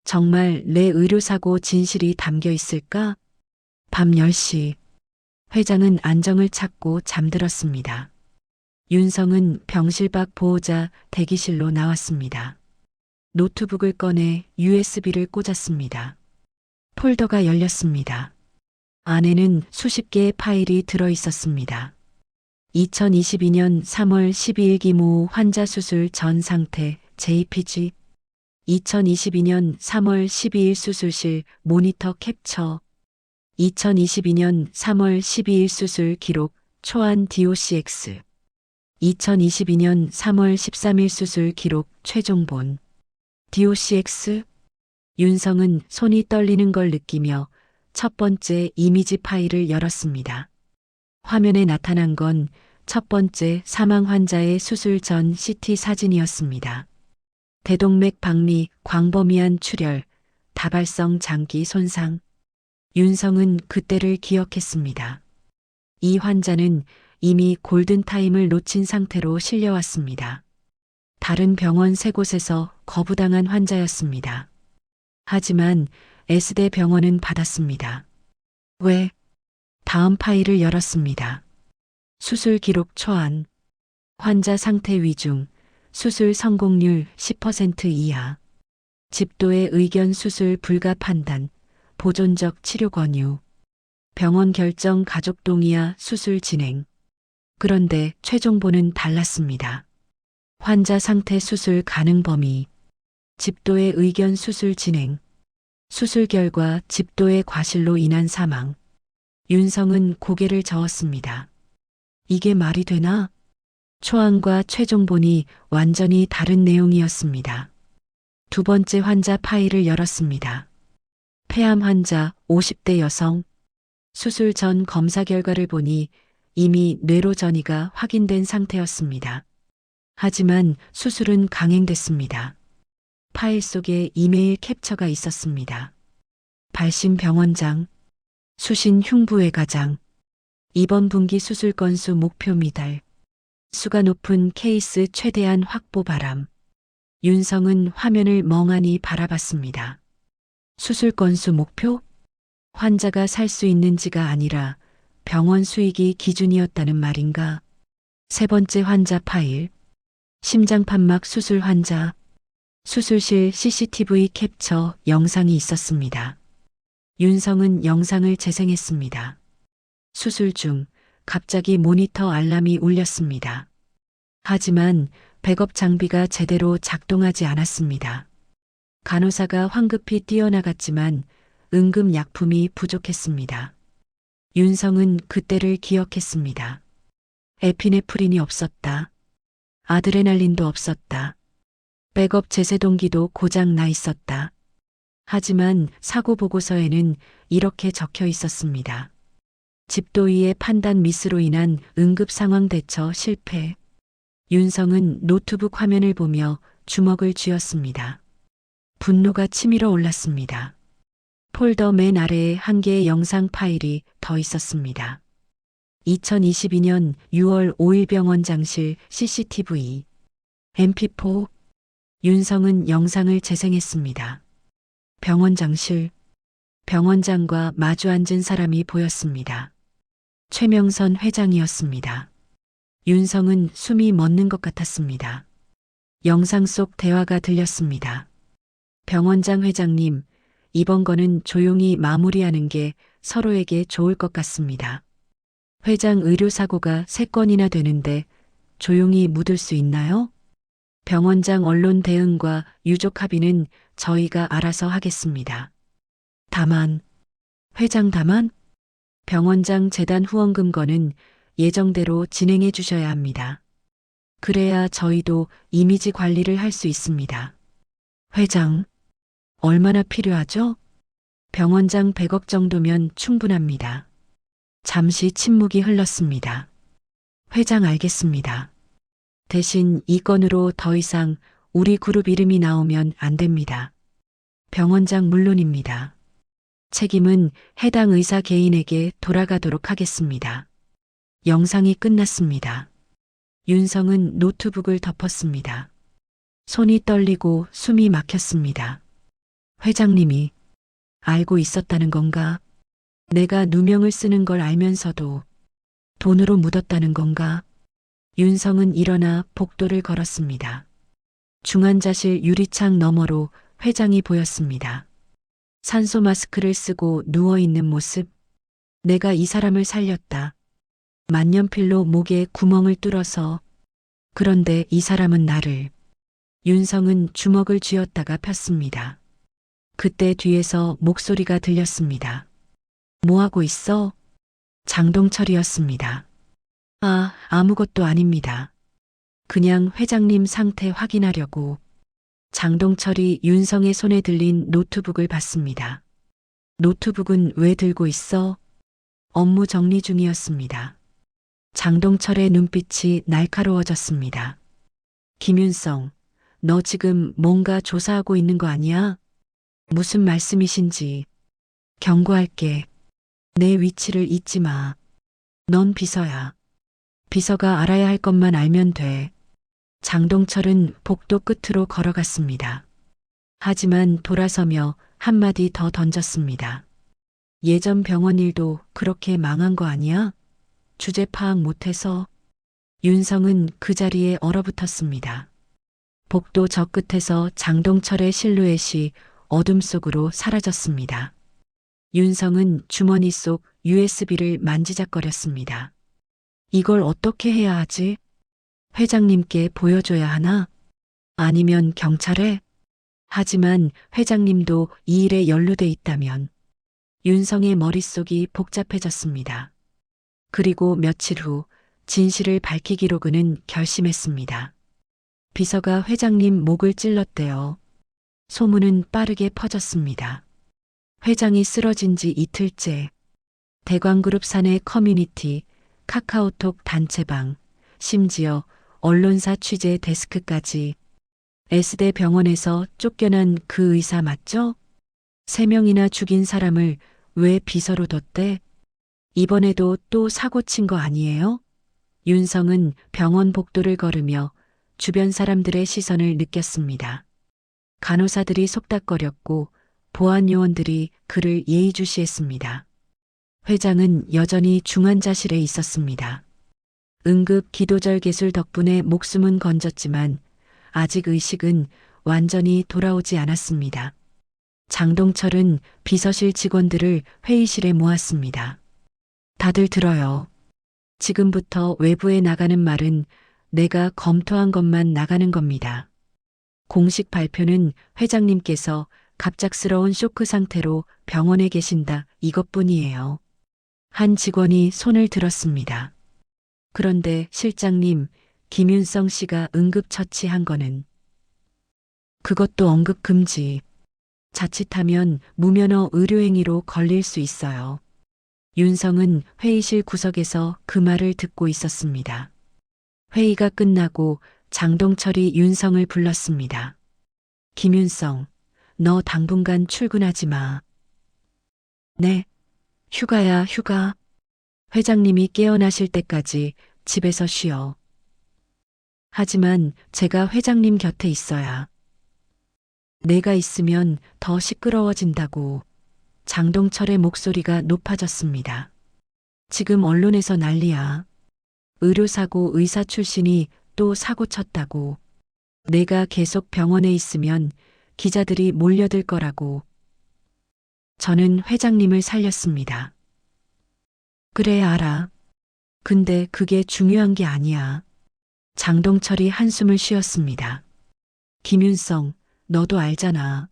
정말 내 의료사고 진실이 담겨 있을까? 밤 10시. 회장은 안정을 찾고 잠들었습니다. 윤성은 병실 밖 보호자 대기실로 나왔습니다. 노트북을 꺼내 USB를 꽂았습니다. 폴더가 열렸습니다. 안에는 수십 개의 파일이 들어 있었습니다. 2022년 3월 12일 김호 환자 수술 전 상태 JPG, 2022년 3월 12일 수술실 모니터 캡처, 2022년 3월 12일 수술 기록 초안 DOCX, 2022년 3월 13일 수술 기록 최종본 DOCX. 윤성은 손이 떨리는 걸 느끼며 첫 번째 이미지 파일을 열었습니다. 화면에 나타난 건 첫 번째 사망 환자의 수술 전 CT 사진이었습니다. 대동맥 박리, 광범위한 출혈, 다발성 장기 손상. 윤성은 그때를 기억했습니다. 이 환자는 이미 골든타임을 놓친 상태로 실려왔습니다. 다른 병원 3곳에서 거부당한 환자였습니다. 하지만 S대 병원은 받았습니다. 왜? 다음 파일을 열었습니다. 수술 기록 초안. 환자 상태 위중. 수술 성공률 10% 이하. 집도의 의견 수술 불가 판단. 보존적 치료 권유. 병원 결정 가족 동의하 수술 진행. 그런데 최종본은 달랐습니다. 환자 상태 수술 가능 범위. 집도의 의견 수술 진행. 수술 결과 집도의 과실로 인한 사망. 윤성은 고개를 저었습니다. 이게 말이 되나? 초안과 최종본이 완전히 다른 내용이었습니다. 두 번째 환자 파일을 열었습니다. 폐암 환자 50대 여성. 수술 전 검사 결과를 보니 이미 뇌로 전이가 확인된 상태였습니다. 하지만 수술은 강행됐습니다. 파일 속에 이메일 캡처가 있었습니다. 발심 병원장, 수신 흉부외과장, 이번 분기 수술 건수 목표 미달, 수가 높은 케이스 최대한 확보 바람. 윤성은 화면을 멍하니 바라봤습니다. 수술 건수 목표? 환자가 살 수 있는지가 아니라 병원 수익이 기준이었다는 말인가? 세 번째 환자 파일, 심장판막 수술 환자, 수술실 CCTV 캡처 영상이 있었습니다. 윤성은 영상을 재생했습니다. 수술 중 갑자기 모니터 알람이 울렸습니다. 하지만 백업 장비가 제대로 작동하지 않았습니다. 간호사가 황급히 뛰어나갔지만 응급 약품이 부족했습니다. 윤성은 그때를 기억했습니다. 에피네프린이 없었다. 아드레날린도 없었다. 백업 제세동기도 고장 나 있었다. 하지만 사고 보고서에는 이렇게 적혀 있었습니다. 집도의의 판단 미스로 인한 응급 상황 대처 실패. 윤성은 노트북 화면을 보며 주먹을 쥐었습니다. 분노가 치밀어 올랐습니다. 폴더 맨 아래에 한 개의 영상 파일이 더 있었습니다. 2022년 6월 5일 병원장실 CCTV. MP4. 윤성은 영상을 재생했습니다. 병원장실. 병원장과 마주 앉은 사람이 보였습니다. 최명선 회장이었습니다. 윤성은 숨이 멎는 것 같았습니다. 영상 속 대화가 들렸습니다. 병원장 회장님, 이번 거는 조용히 마무리하는 게 서로에게 좋을 것 같습니다. 회장 의료사고가 3건이나 되는데 조용히 묻을 수 있나요? 병원장 언론 대응과 유족 합의는 저희가 알아서 하겠습니다. 다만, 회장 다만? 병원장 재단 후원금 건은 예정대로 진행해 주셔야 합니다. 그래야 저희도 이미지 관리를 할 수 있습니다. 회장, 얼마나 필요하죠? 병원장 100억 정도면 충분합니다. 잠시 침묵이 흘렀습니다. 회장 알겠습니다. 대신 이 건으로 더 이상 우리 그룹 이름이 나오면 안 됩니다. 병원장 물론입니다. 책임은 해당 의사 개인에게 돌아가도록 하겠습니다. 영상이 끝났습니다. 윤성은 노트북을 덮었습니다. 손이 떨리고 숨이 막혔습니다. 회장님이 알고 있었다는 건가? 내가 누명을 쓰는 걸 알면서도 돈으로 묻었다는 건가? 윤성은 일어나 복도를 걸었습니다. 중환자실 유리창 너머로 회장이 보였습니다. 산소 마스크를 쓰고 누워있는 모습. 내가 이 사람을 살렸다. 만년필로 목에 구멍을 뚫어서. 그런데 이 사람은 나를. 윤성은 주먹을 쥐었다가 폈습니다. 그때 뒤에서 목소리가 들렸습니다. 뭐하고 있어? 장동철이었습니다. 아무것도 아닙니다. 그냥 회장님 상태 확인하려고. 장동철이 윤성의 손에 들린 노트북을 봤습니다. 노트북은 왜 들고 있어? 업무 정리 중이었습니다. 장동철의 눈빛이 날카로워졌습니다. 김윤성, 너 지금 뭔가 조사하고 있는 거 아니야? 무슨 말씀이신지. 경고할게. 내 위치를 잊지 마. 넌 비서야. 비서가 알아야 할 것만 알면 돼. 장동철은 복도 끝으로 걸어갔습니다. 하지만 돌아서며 한마디 더 던졌습니다. 예전 병원 일도 그렇게 망한 거 아니야? 주제 파악 못해서. 윤성은 그 자리에 얼어붙었습니다. 복도 저 끝에서 장동철의 실루엣이 어둠 속으로 사라졌습니다. 윤성은 주머니 속 USB를 만지작거렸습니다. 이걸 어떻게 해야 하지? 회장님께 보여줘야 하나? 아니면 경찰에? 하지만 회장님도 이 일에 연루돼 있다면. 윤성의 머릿속이 복잡해졌습니다. 그리고 며칠 후 진실을 밝히기로 그는 결심했습니다. 비서가 회장님 목을 찔렀대요. 소문은 빠르게 퍼졌습니다. 회장이 쓰러진 지 이틀째. 대광그룹 사내 커뮤니티, 카카오톡 단체방, 심지어 언론사 취재 데스크까지. S대 병원에서 쫓겨난 그 의사 맞죠? 3명이나 죽인 사람을 왜 비서로 뒀대? 이번에도 또 사고 친 거 아니에요? 윤성은 병원 복도를 걸으며 주변 사람들의 시선을 느꼈습니다. 간호사들이 속닥거렸고 보안 요원들이 그를 예의주시했습니다. 회장은 여전히 중환자실에 있었습니다. 응급 기도절 개술 덕분에 목숨은 건졌지만 아직 의식은 완전히 돌아오지 않았습니다. 장동철은 비서실 직원들을 회의실에 모았습니다. 다들 들어요. 지금부터 외부에 나가는 말은 내가 검토한 것만 나가는 겁니다. 공식 발표는 회장님께서 갑작스러운 쇼크 상태로 병원에 계신다 이것뿐이에요. 한 직원이 손을 들었습니다. 그런데 실장님, 김윤성 씨가 응급처치한 거는? 그것도 언급금지. 자칫하면 무면허 의료행위로 걸릴 수 있어요. 윤성은 회의실 구석에서 그 말을 듣고 있었습니다. 회의가 끝나고 장동철이 윤성을 불렀습니다. 김윤성, 너 당분간 출근하지 마. 네, 휴가야, 휴가. 회장님이 깨어나실 때까지 집에서 쉬어. 하지만 제가 회장님 곁에 있어야. 내가 있으면 더 시끄러워진다고. 장동철의 목소리가 높아졌습니다. 지금 언론에서 난리야. 의료사고 의사 출신이 또 사고 쳤다고. 내가 계속 병원에 있으면 기자들이 몰려들 거라고. 저는 회장님을 살렸습니다. 그래, 알아. 근데 그게 중요한 게 아니야. 장동철이 한숨을 쉬었습니다. 김윤성, 너도 알잖아.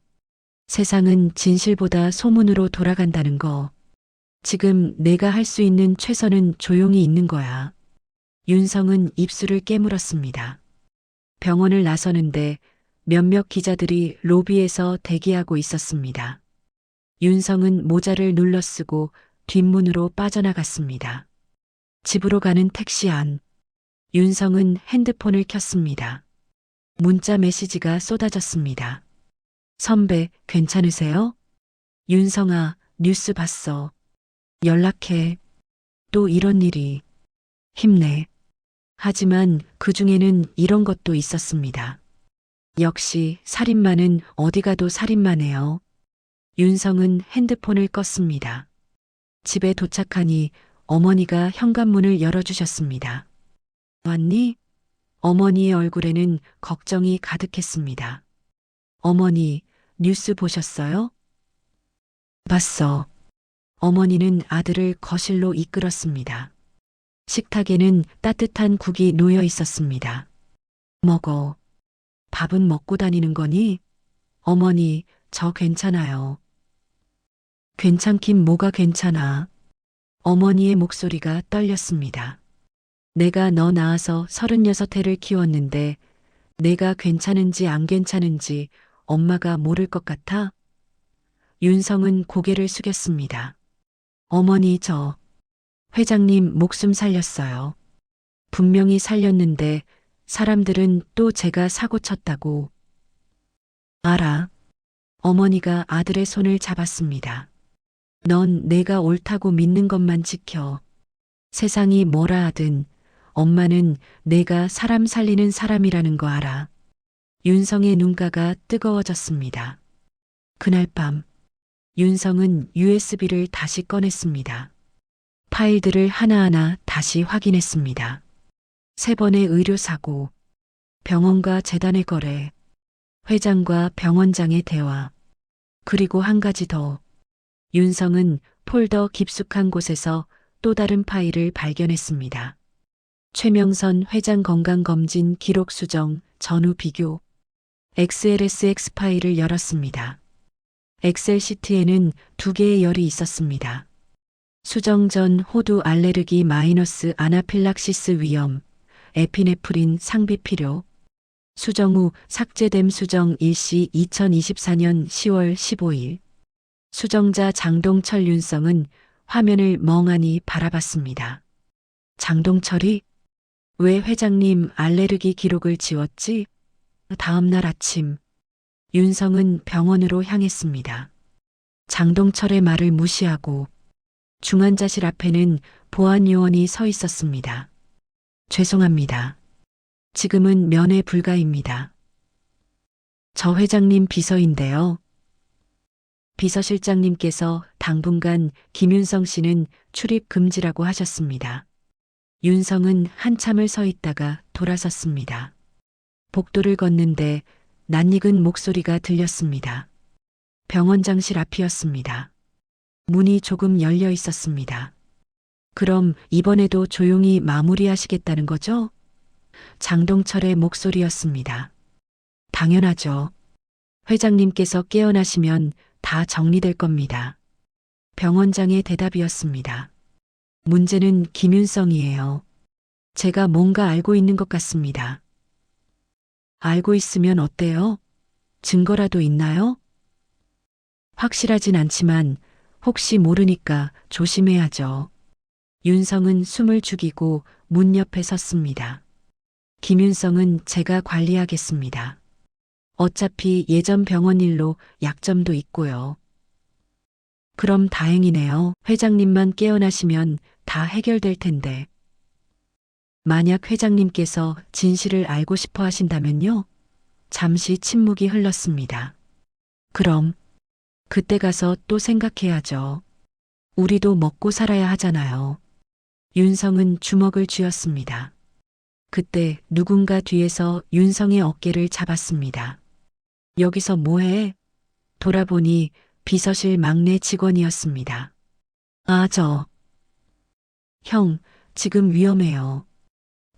세상은 진실보다 소문으로 돌아간다는 거. 지금 내가 할 수 있는 최선은 조용히 있는 거야. 윤성은 입술을 깨물었습니다. 병원을 나서는데 몇몇 기자들이 로비에서 대기하고 있었습니다. 윤성은 모자를 눌러 쓰고 뒷문으로 빠져나갔습니다. 집으로 가는 택시 안. 윤성은 핸드폰을 켰습니다. 문자 메시지가 쏟아졌습니다. 선배, 괜찮으세요? 윤성아, 뉴스 봤어. 연락해. 또 이런 일이. 힘내. 하지만 그 중에는 이런 것도 있었습니다. 역시 살인마는 어디 가도 살인마네요. 윤성은 핸드폰을 껐습니다. 집에 도착하니 어머니가 현관문을 열어주셨습니다. 왔니? 어머니의 얼굴에는 걱정이 가득했습니다. 어머니, 뉴스 보셨어요? 봤어. 어머니는 아들을 거실로 이끌었습니다. 식탁에는 따뜻한 국이 놓여 있었습니다. 먹어. 밥은 먹고 다니는 거니? 어머니, 저 괜찮아요. 괜찮긴 뭐가 괜찮아. 어머니의 목소리가 떨렸습니다. 내가 너 낳아서 36해를 키웠는데 내가 괜찮은지 안 괜찮은지 엄마가 모를 것 같아? 윤성은 고개를 숙였습니다. 어머니 회장님 목숨 살렸어요. 분명히 살렸는데 사람들은 또 제가 사고 쳤다고. 알아. 어머니가 아들의 손을 잡았습니다. 넌 내가 옳다고 믿는 것만 지켜. 세상이 뭐라 하든 엄마는 내가 사람 살리는 사람이라는 거 알아. 윤성의 눈가가 뜨거워졌습니다. 그날 밤 윤성은 USB를 다시 꺼냈습니다. 파일들을 하나하나 다시 확인했습니다. 3번의 의료사고, 병원과 재단의 거래, 회장과 병원장의 대화, 그리고 한 가지 더. 윤성은 폴더 깊숙한 곳에서 또 다른 파일을 발견했습니다. 최명선 회장 건강검진 기록 수정 전후 비교. XLSX 파일을 열었습니다. 엑셀 시트에는 2개의 열이 있었습니다. 수정 전 호두 알레르기 마이너스 아나필락시스 위험, 에피네프린 상비 필요. 수정 후 삭제됨 수정 일시 2024년 10월 15일. 수정자 장동철. 윤성은 화면을 멍하니 바라봤습니다. 장동철이? 왜 회장님 알레르기 기록을 지웠지? 다음 날 아침 윤성은 병원으로 향했습니다. 장동철의 말을 무시하고 중환자실 앞에는 보안 요원이 서 있었습니다. 죄송합니다. 지금은 면회 불가입니다. 저 회장님 비서인데요. 비서실장님께서 당분간 김윤성 씨는 출입 금지라고 하셨습니다. 윤성은 한참을 서 있다가 돌아섰습니다. 복도를 걷는데 낯익은 목소리가 들렸습니다. 병원장실 앞이었습니다. 문이 조금 열려 있었습니다. 그럼 이번에도 조용히 마무리하시겠다는 거죠? 장동철의 목소리였습니다. 당연하죠. 회장님께서 깨어나시면 다 정리될 겁니다. 병원장의 대답이었습니다. 문제는 김윤성이에요. 제가 뭔가 알고 있는 것 같습니다. 알고 있으면 어때요? 증거라도 있나요? 확실하진 않지만 혹시 모르니까 조심해야죠. 윤성은 숨을 죽이고 문 옆에 섰습니다. 김윤성은 제가 관리하겠습니다. 어차피 예전 병원 일로 약점도 있고요. 그럼 다행이네요. 회장님만 깨어나시면 다 해결될 텐데. 만약 회장님께서 진실을 알고 싶어 하신다면요? 잠시 침묵이 흘렀습니다. 그럼 그때 가서 또 생각해야죠. 우리도 먹고 살아야 하잖아요. 윤성은 주먹을 쥐었습니다. 그때 누군가 뒤에서 윤성의 어깨를 잡았습니다. 여기서 뭐해? 돌아보니 비서실 막내 직원이었습니다. 형, 지금 위험해요.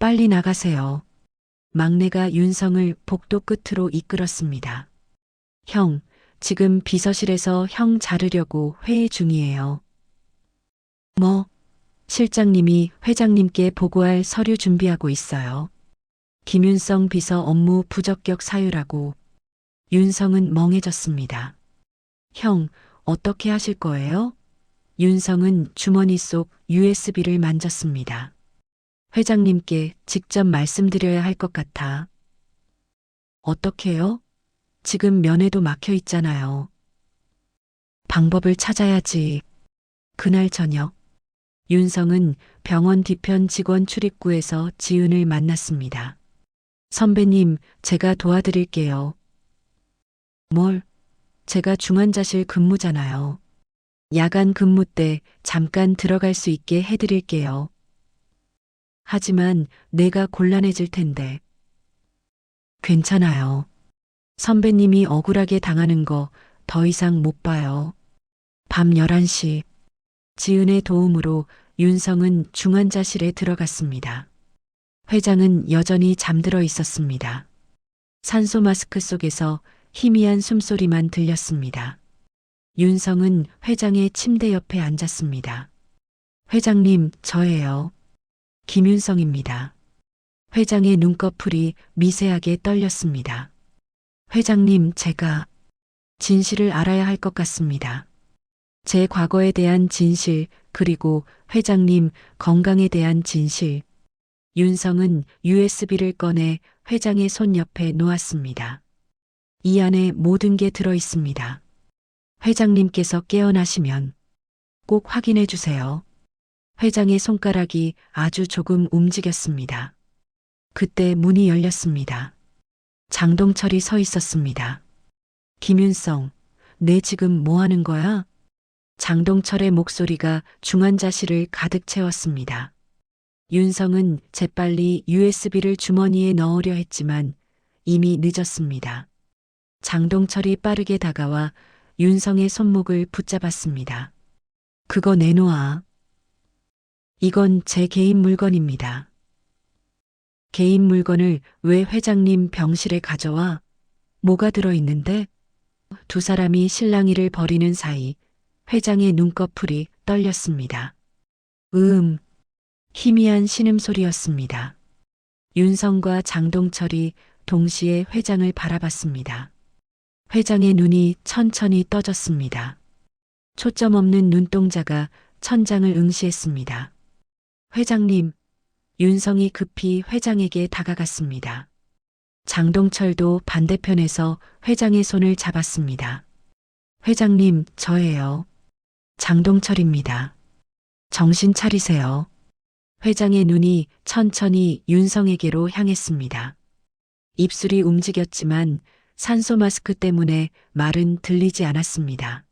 빨리 나가세요. 막내가 윤성을 복도 끝으로 이끌었습니다. 형, 지금 비서실에서 형 자르려고 회의 중이에요. 뭐? 실장님이 회장님께 보고할 서류 준비하고 있어요. 김윤성 비서 업무 부적격 사유라고. 윤성은 멍해졌습니다. 형, 어떻게 하실 거예요? 윤성은 주머니 속 USB를 만졌습니다. 회장님께 직접 말씀드려야 할 것 같아. 어떻게요? 지금 면회도 막혀 있잖아요. 방법을 찾아야지. 그날 저녁, 윤성은 병원 뒤편 직원 출입구에서 지은을 만났습니다. 선배님, 제가 도와드릴게요. 뭘? 제가 중환자실 근무잖아요. 야간 근무 때 잠깐 들어갈 수 있게 해드릴게요. 하지만 내가 곤란해질 텐데. 괜찮아요. 선배님이 억울하게 당하는 거 더 이상 못 봐요. 밤 11시. 지은의 도움으로 윤성은 중환자실에 들어갔습니다. 회장은 여전히 잠들어 있었습니다. 산소 마스크 속에서 희미한 숨소리만 들렸습니다. 윤성은 회장의 침대 옆에 앉았습니다. 회장님, 저예요. 김윤성입니다. 회장의 눈꺼풀이 미세하게 떨렸습니다. 회장님, 제가 진실을 알아야 할 것 같습니다. 제 과거에 대한 진실, 그리고 회장님 건강에 대한 진실. 윤성은 USB를 꺼내 회장의 손 옆에 놓았습니다. 이 안에 모든 게 들어 있습니다. 회장님께서 깨어나시면 꼭 확인해 주세요. 회장의 손가락이 아주 조금 움직였습니다. 그때 문이 열렸습니다. 장동철이 서 있었습니다. 김윤성, 내 지금 뭐 하는 거야? 장동철의 목소리가 중환자실을 가득 채웠습니다. 윤성은 재빨리 USB를 주머니에 넣으려 했지만 이미 늦었습니다. 장동철이 빠르게 다가와 윤성의 손목을 붙잡았습니다. 그거 내놓아. 이건 제 개인 물건입니다. 개인 물건을 왜 회장님 병실에 가져와? 뭐가 들어있는데? 두 사람이 실랑이를 벌이는 사이 회장의 눈꺼풀이 떨렸습니다. 희미한 신음소리였습니다. 윤성과 장동철이 동시에 회장을 바라봤습니다. 회장의 눈이 천천히 떠졌습니다. 초점 없는 눈동자가 천장을 응시했습니다. 회장님, 윤성이 급히 회장에게 다가갔습니다. 장동철도 반대편에서 회장의 손을 잡았습니다. 회장님, 저예요. 장동철입니다. 정신 차리세요. 회장의 눈이 천천히 윤성에게로 향했습니다. 입술이 움직였지만 산소 마스크 때문에 말은 들리지 않았습니다.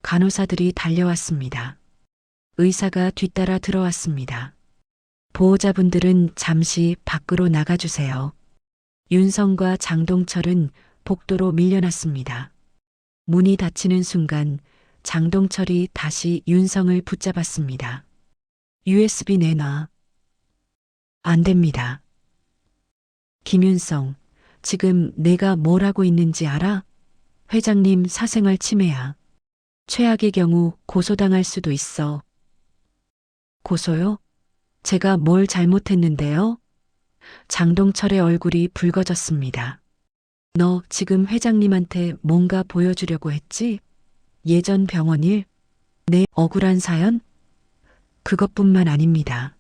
간호사들이 달려왔습니다. 의사가 뒤따라 들어왔습니다. 보호자분들은 잠시 밖으로 나가주세요. 윤성과 장동철은 복도로 밀려났습니다. 문이 닫히는 순간 장동철이 다시 윤성을 붙잡았습니다. USB 내놔. 안 됩니다. 김윤성, 지금 내가 뭘 하고 있는지 알아? 회장님 사생활 침해야. 최악의 경우 고소당할 수도 있어. 고소요? 제가 뭘 잘못했는데요? 장동철의 얼굴이 붉어졌습니다. 너 지금 회장님한테 뭔가 보여주려고 했지? 예전 병원 일? 내 억울한 사연? 그것뿐만 아닙니다.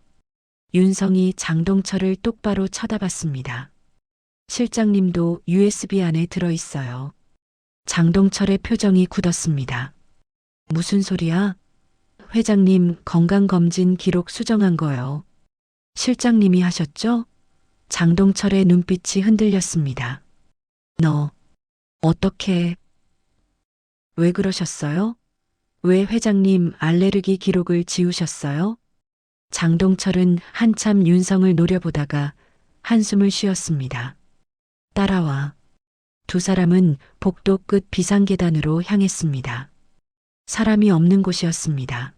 윤성이 장동철을 똑바로 쳐다봤습니다. 실장님도 USB 안에 들어있어요. 장동철의 표정이 굳었습니다. 무슨 소리야? 회장님 건강검진 기록 수정한 거요. 실장님이 하셨죠? 장동철의 눈빛이 흔들렸습니다. 너, 어떻게, 왜 그러셨어요? 왜 회장님 알레르기 기록을 지우셨어요? 장동철은 한참 윤성을 노려보다가 한숨을 쉬었습니다. 따라와. 두 사람은 복도 끝 비상계단으로 향했습니다. 사람이 없는 곳이었습니다.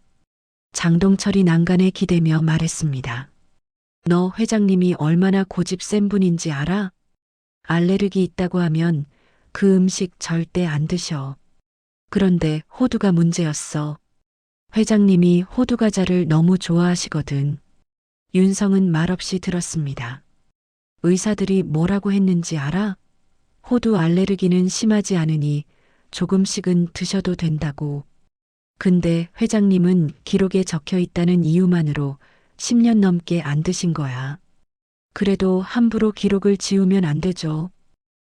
장동철이 난간에 기대며 말했습니다. 너 회장님이 얼마나 고집 센 분인지 알아? 알레르기 있다고 하면 그 음식 절대 안 드셔. 그런데 호두가 문제였어. 회장님이 호두 과자를 너무 좋아하시거든. 윤성은 말없이 들었습니다. 의사들이 뭐라고 했는지 알아? 호두 알레르기는 심하지 않으니 조금씩은 드셔도 된다고. 근데 회장님은 기록에 적혀 있다는 이유만으로 10년 넘게 안 드신 거야. 그래도 함부로 기록을 지우면 안 되죠.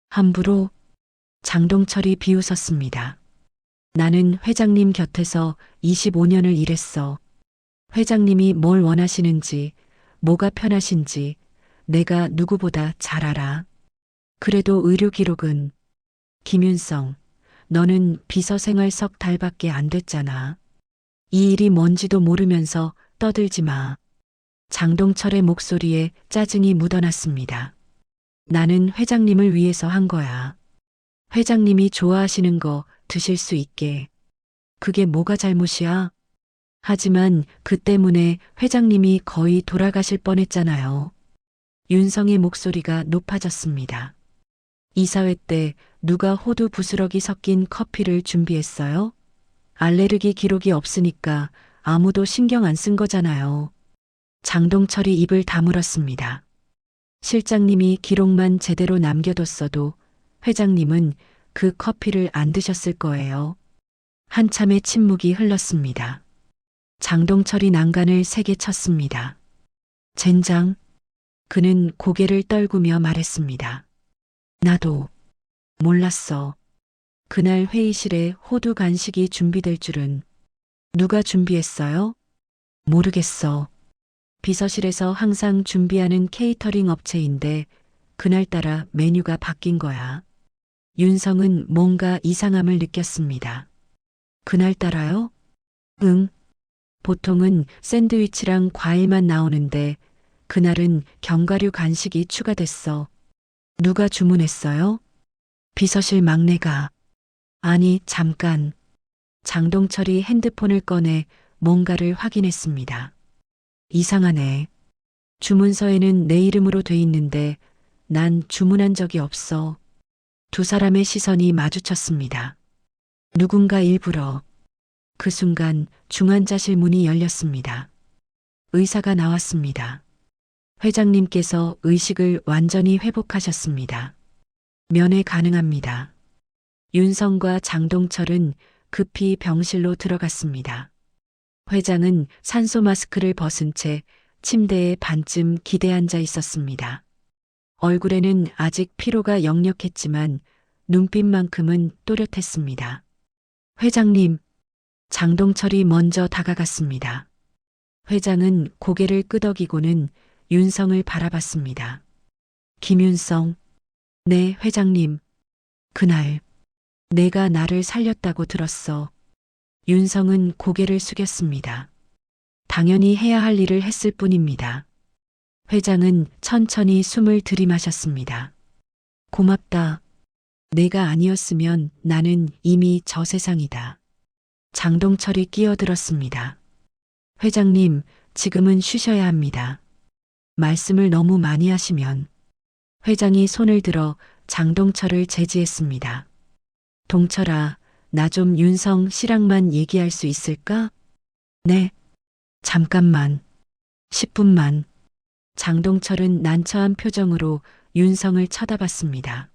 함부로? 장동철이 비웃었습니다. 나는 회장님 곁에서 25년을 일했어. 회장님이 뭘 원하시는지, 뭐가 편하신지 내가 누구보다 잘 알아. 그래도 의료 기록은, 김윤성, 너는 비서생활 석 달밖에 안 됐잖아. 이 일이 뭔지도 모르면서 떠들지 마. 장동철의 목소리에 짜증이 묻어났습니다. 나는 회장님을 위해서 한 거야. 회장님이 좋아하시는 거 드실 수 있게. 그게 뭐가 잘못이야? 하지만 그 때문에 회장님이 거의 돌아가실 뻔했잖아요. 윤성의 목소리가 높아졌습니다. 이사회 때 누가 호두 부스러기 섞인 커피를 준비했어요? 알레르기 기록이 없으니까 아무도 신경 안 쓴 거잖아요. 장동철이 입을 다물었습니다. 실장님이 기록만 제대로 남겨뒀어도 회장님은 그 커피를 안 드셨을 거예요. 한참의 침묵이 흘렀습니다. 장동철이 난간을 세게 쳤습니다. 젠장. 그는 고개를 떨구며 말했습니다. 나도 몰랐어. 그날 회의실에 호두 간식이 준비될 줄은. 누가 준비했어요? 모르겠어. 비서실에서 항상 준비하는 케이터링 업체인데 그날따라 메뉴가 바뀐 거야. 윤성은 뭔가 이상함을 느꼈습니다. 그날따라요? 응. 보통은 샌드위치랑 과일만 나오는데 그날은 견과류 간식이 추가됐어. 누가 주문했어요? 비서실 막내가. 아니, 잠깐. 장동철이 핸드폰을 꺼내 뭔가를 확인했습니다. 이상하네. 주문서에는 내 이름으로 돼 있는데 난 주문한 적이 없어. 두 사람의 시선이 마주쳤습니다. 누군가 일부러. 그 순간 중환자실 문이 열렸습니다. 의사가 나왔습니다. 회장님께서 의식을 완전히 회복하셨습니다. 면회 가능합니다. 윤성과 장동철은 급히 병실로 들어갔습니다. 회장은 산소 마스크를 벗은 채 침대에 반쯤 기대 앉아 있었습니다. 얼굴에는 아직 피로가 역력했지만 눈빛만큼은 또렷했습니다. 회장님, 장동철이 먼저 다가갔습니다. 회장은 고개를 끄덕이고는 윤성을 바라봤습니다. 김윤성, 네, 회장님. 그날 내가 나를 살렸다고 들었어. 윤성은 고개를 숙였습니다. 당연히 해야 할 일을 했을 뿐입니다. 회장은 천천히 숨을 들이마셨습니다. 고맙다. 내가 아니었으면 나는 이미 저 세상이다. 장동철이 끼어들었습니다. 회장님, 지금은 쉬셔야 합니다. 말씀을 너무 많이 하시면. 회장이 손을 들어 장동철을 제지했습니다. 동철아, 나 좀 윤성 씨랑만 얘기할 수 있을까? 네. 잠깐만. 10분만. 장동철은 난처한 표정으로 윤성을 쳐다봤습니다.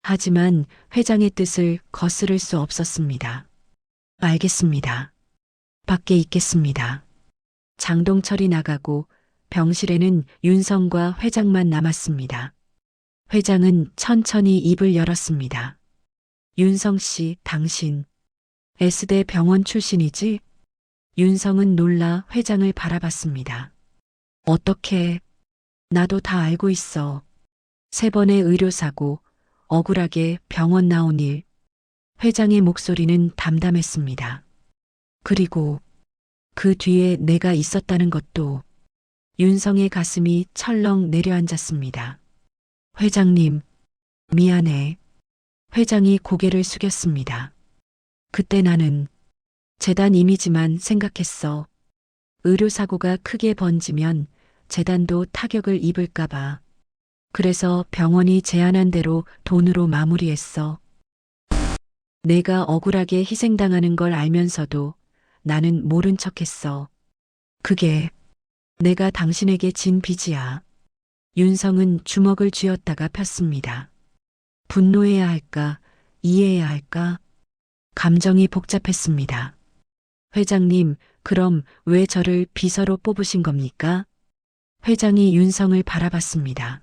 하지만 회장의 뜻을 거스를 수 없었습니다. 알겠습니다. 밖에 있겠습니다. 장동철이 나가고 병실에는 윤성과 회장만 남았습니다. 회장은 천천히 입을 열었습니다. 윤성 씨, 당신 S대 병원 출신이지? 윤성은 놀라 회장을 바라봤습니다. 어떻게? 나도 다 알고 있어. 3번의 의료사고, 억울하게 병원 나온 일. 회장의 목소리는 담담했습니다. 그리고 그 뒤에 내가 있었다는 것도. 윤성의 가슴이 철렁 내려앉았습니다. 회장님, 미안해. 회장이 고개를 숙였습니다. 그때 나는 재단 이미지만 생각했어. 의료사고가 크게 번지면 재단도 타격을 입을까봐. 그래서 병원이 제안한 대로 돈으로 마무리했어. 내가 억울하게 희생당하는 걸 알면서도 나는 모른 척했어. 그게 내가 당신에게 진 빚이야. 윤성은 주먹을 쥐었다가 폈습니다. 분노해야 할까, 이해해야 할까? 감정이 복잡했습니다. 회장님, 그럼 왜 저를 비서로 뽑으신 겁니까? 회장이 윤성을 바라봤습니다.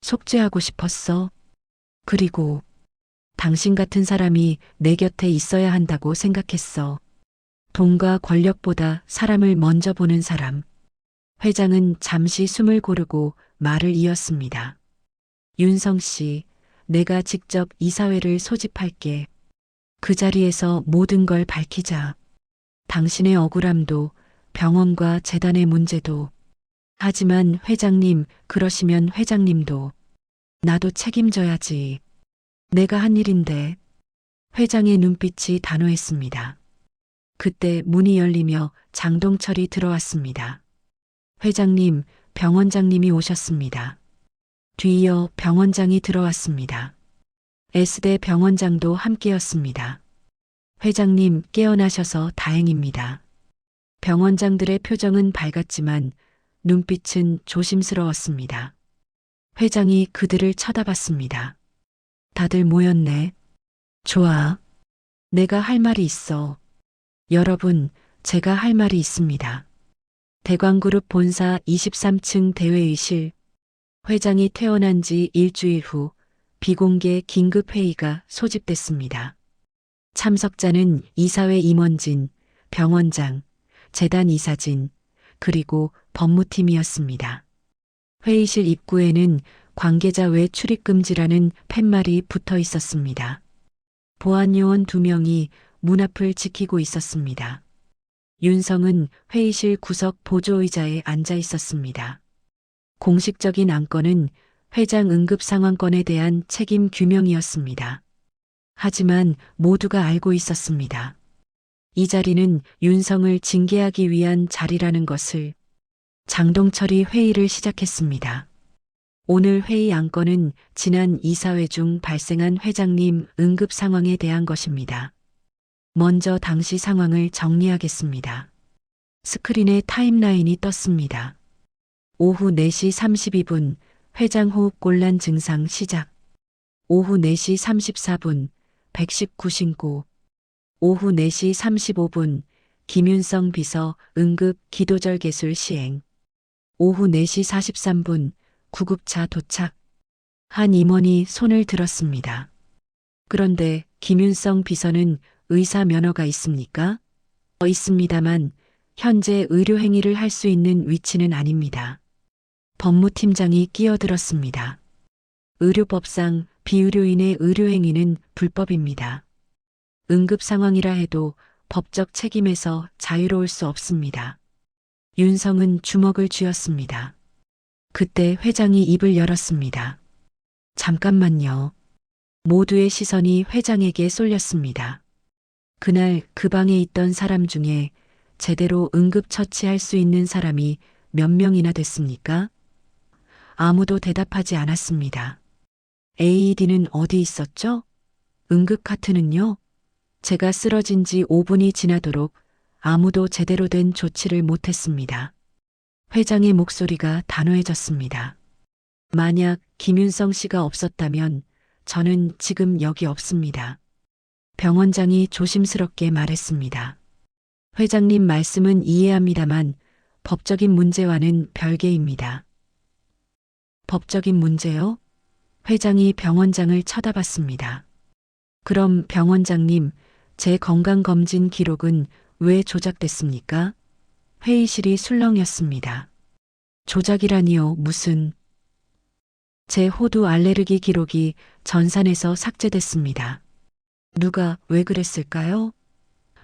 속죄하고 싶었어. 그리고 당신 같은 사람이 내 곁에 있어야 한다고 생각했어. 돈과 권력보다 사람을 먼저 보는 사람. 회장은 잠시 숨을 고르고 말을 이었습니다. 윤성 씨, 내가 직접 이사회를 소집할게. 그 자리에서 모든 걸 밝히자. 당신의 억울함도 병원과 재단의 문제도. 하지만 회장님, 그러시면 회장님도 나도 책임져야지. 내가 한 일인데. 회장의 눈빛이 단호했습니다. 그때 문이 열리며 장동철이 들어왔습니다. 회장님, 병원장님이 오셨습니다. 뒤이어 병원장이 들어왔습니다. S대 병원장도 함께였습니다. 회장님, 깨어나셔서 다행입니다. 병원장들의 표정은 밝았지만 눈빛은 조심스러웠습니다. 회장이 그들을 쳐다봤습니다. 다들 모였네. 좋아. 내가 할 말이 있어. 여러분, 제가 할 말이 있습니다. 대광그룹 본사 23층 대회의실. 회장이 퇴원한 지 일주일 후 비공개 긴급회의가 소집됐습니다. 참석자는 이사회 임원진, 병원장, 재단 이사진, 그리고 법무팀이었습니다. 회의실 입구에는 관계자 외 출입금지라는 팻말이 붙어 있었습니다. 보안요원 2명이 문 앞을 지키고 있었습니다. 윤성은 회의실 구석 보조의자에 앉아 있었습니다. 공식적인 안건은 회장 응급 상황권에 대한 책임 규명이었습니다. 하지만 모두가 알고 있었습니다. 이 자리는 윤성을 징계하기 위한 자리라는 것을. 장동철이 회의를 시작했습니다. 오늘 회의 안건은 지난 이사회 중 발생한 회장님 응급 상황에 대한 것입니다. 먼저 당시 상황을 정리하겠습니다. 스크린에 타임라인이 떴습니다. 오후 4시 32분 회장 호흡곤란 증상 시작. 오후 4시 34분 119신고. 오후 4시 35분 김윤성 비서 응급 기도절 개술 시행. 오후 4시 43분 구급차 도착. 한 임원이 손을 들었습니다. 그런데 김윤성 비서는 의사 면허가 있습니까? 있습니다만 현재 의료행위를 할 수 있는 위치는 아닙니다. 법무팀장이 끼어들었습니다. 의료법상 비의료인의 의료행위는 불법입니다. 응급 상황이라 해도 법적 책임에서 자유로울 수 없습니다. 윤성은 주먹을 쥐었습니다. 그때 회장이 입을 열었습니다. 잠깐만요. 모두의 시선이 회장에게 쏠렸습니다. 그날 그 방에 있던 사람 중에 제대로 응급처치할 수 있는 사람이 몇 명이나 됐습니까? 아무도 대답하지 않았습니다. AED는 어디 있었죠? 응급카트는요? 제가 쓰러진 지 5분이 지나도록 아무도 제대로 된 조치를 못했습니다. 회장의 목소리가 단호해졌습니다. 만약 김윤성 씨가 없었다면 저는 지금 여기 없습니다. 병원장이 조심스럽게 말했습니다. 회장님 말씀은 이해합니다만 법적인 문제와는 별개입니다. 법적인 문제요? 회장이 병원장을 쳐다봤습니다. 그럼 병원장님, 제 건강검진 기록은 왜 조작됐습니까? 회의실이 술렁였습니다. 조작이라니요, 무슨. 제 호두 알레르기 기록이 전산에서 삭제됐습니다. 누가 왜 그랬을까요?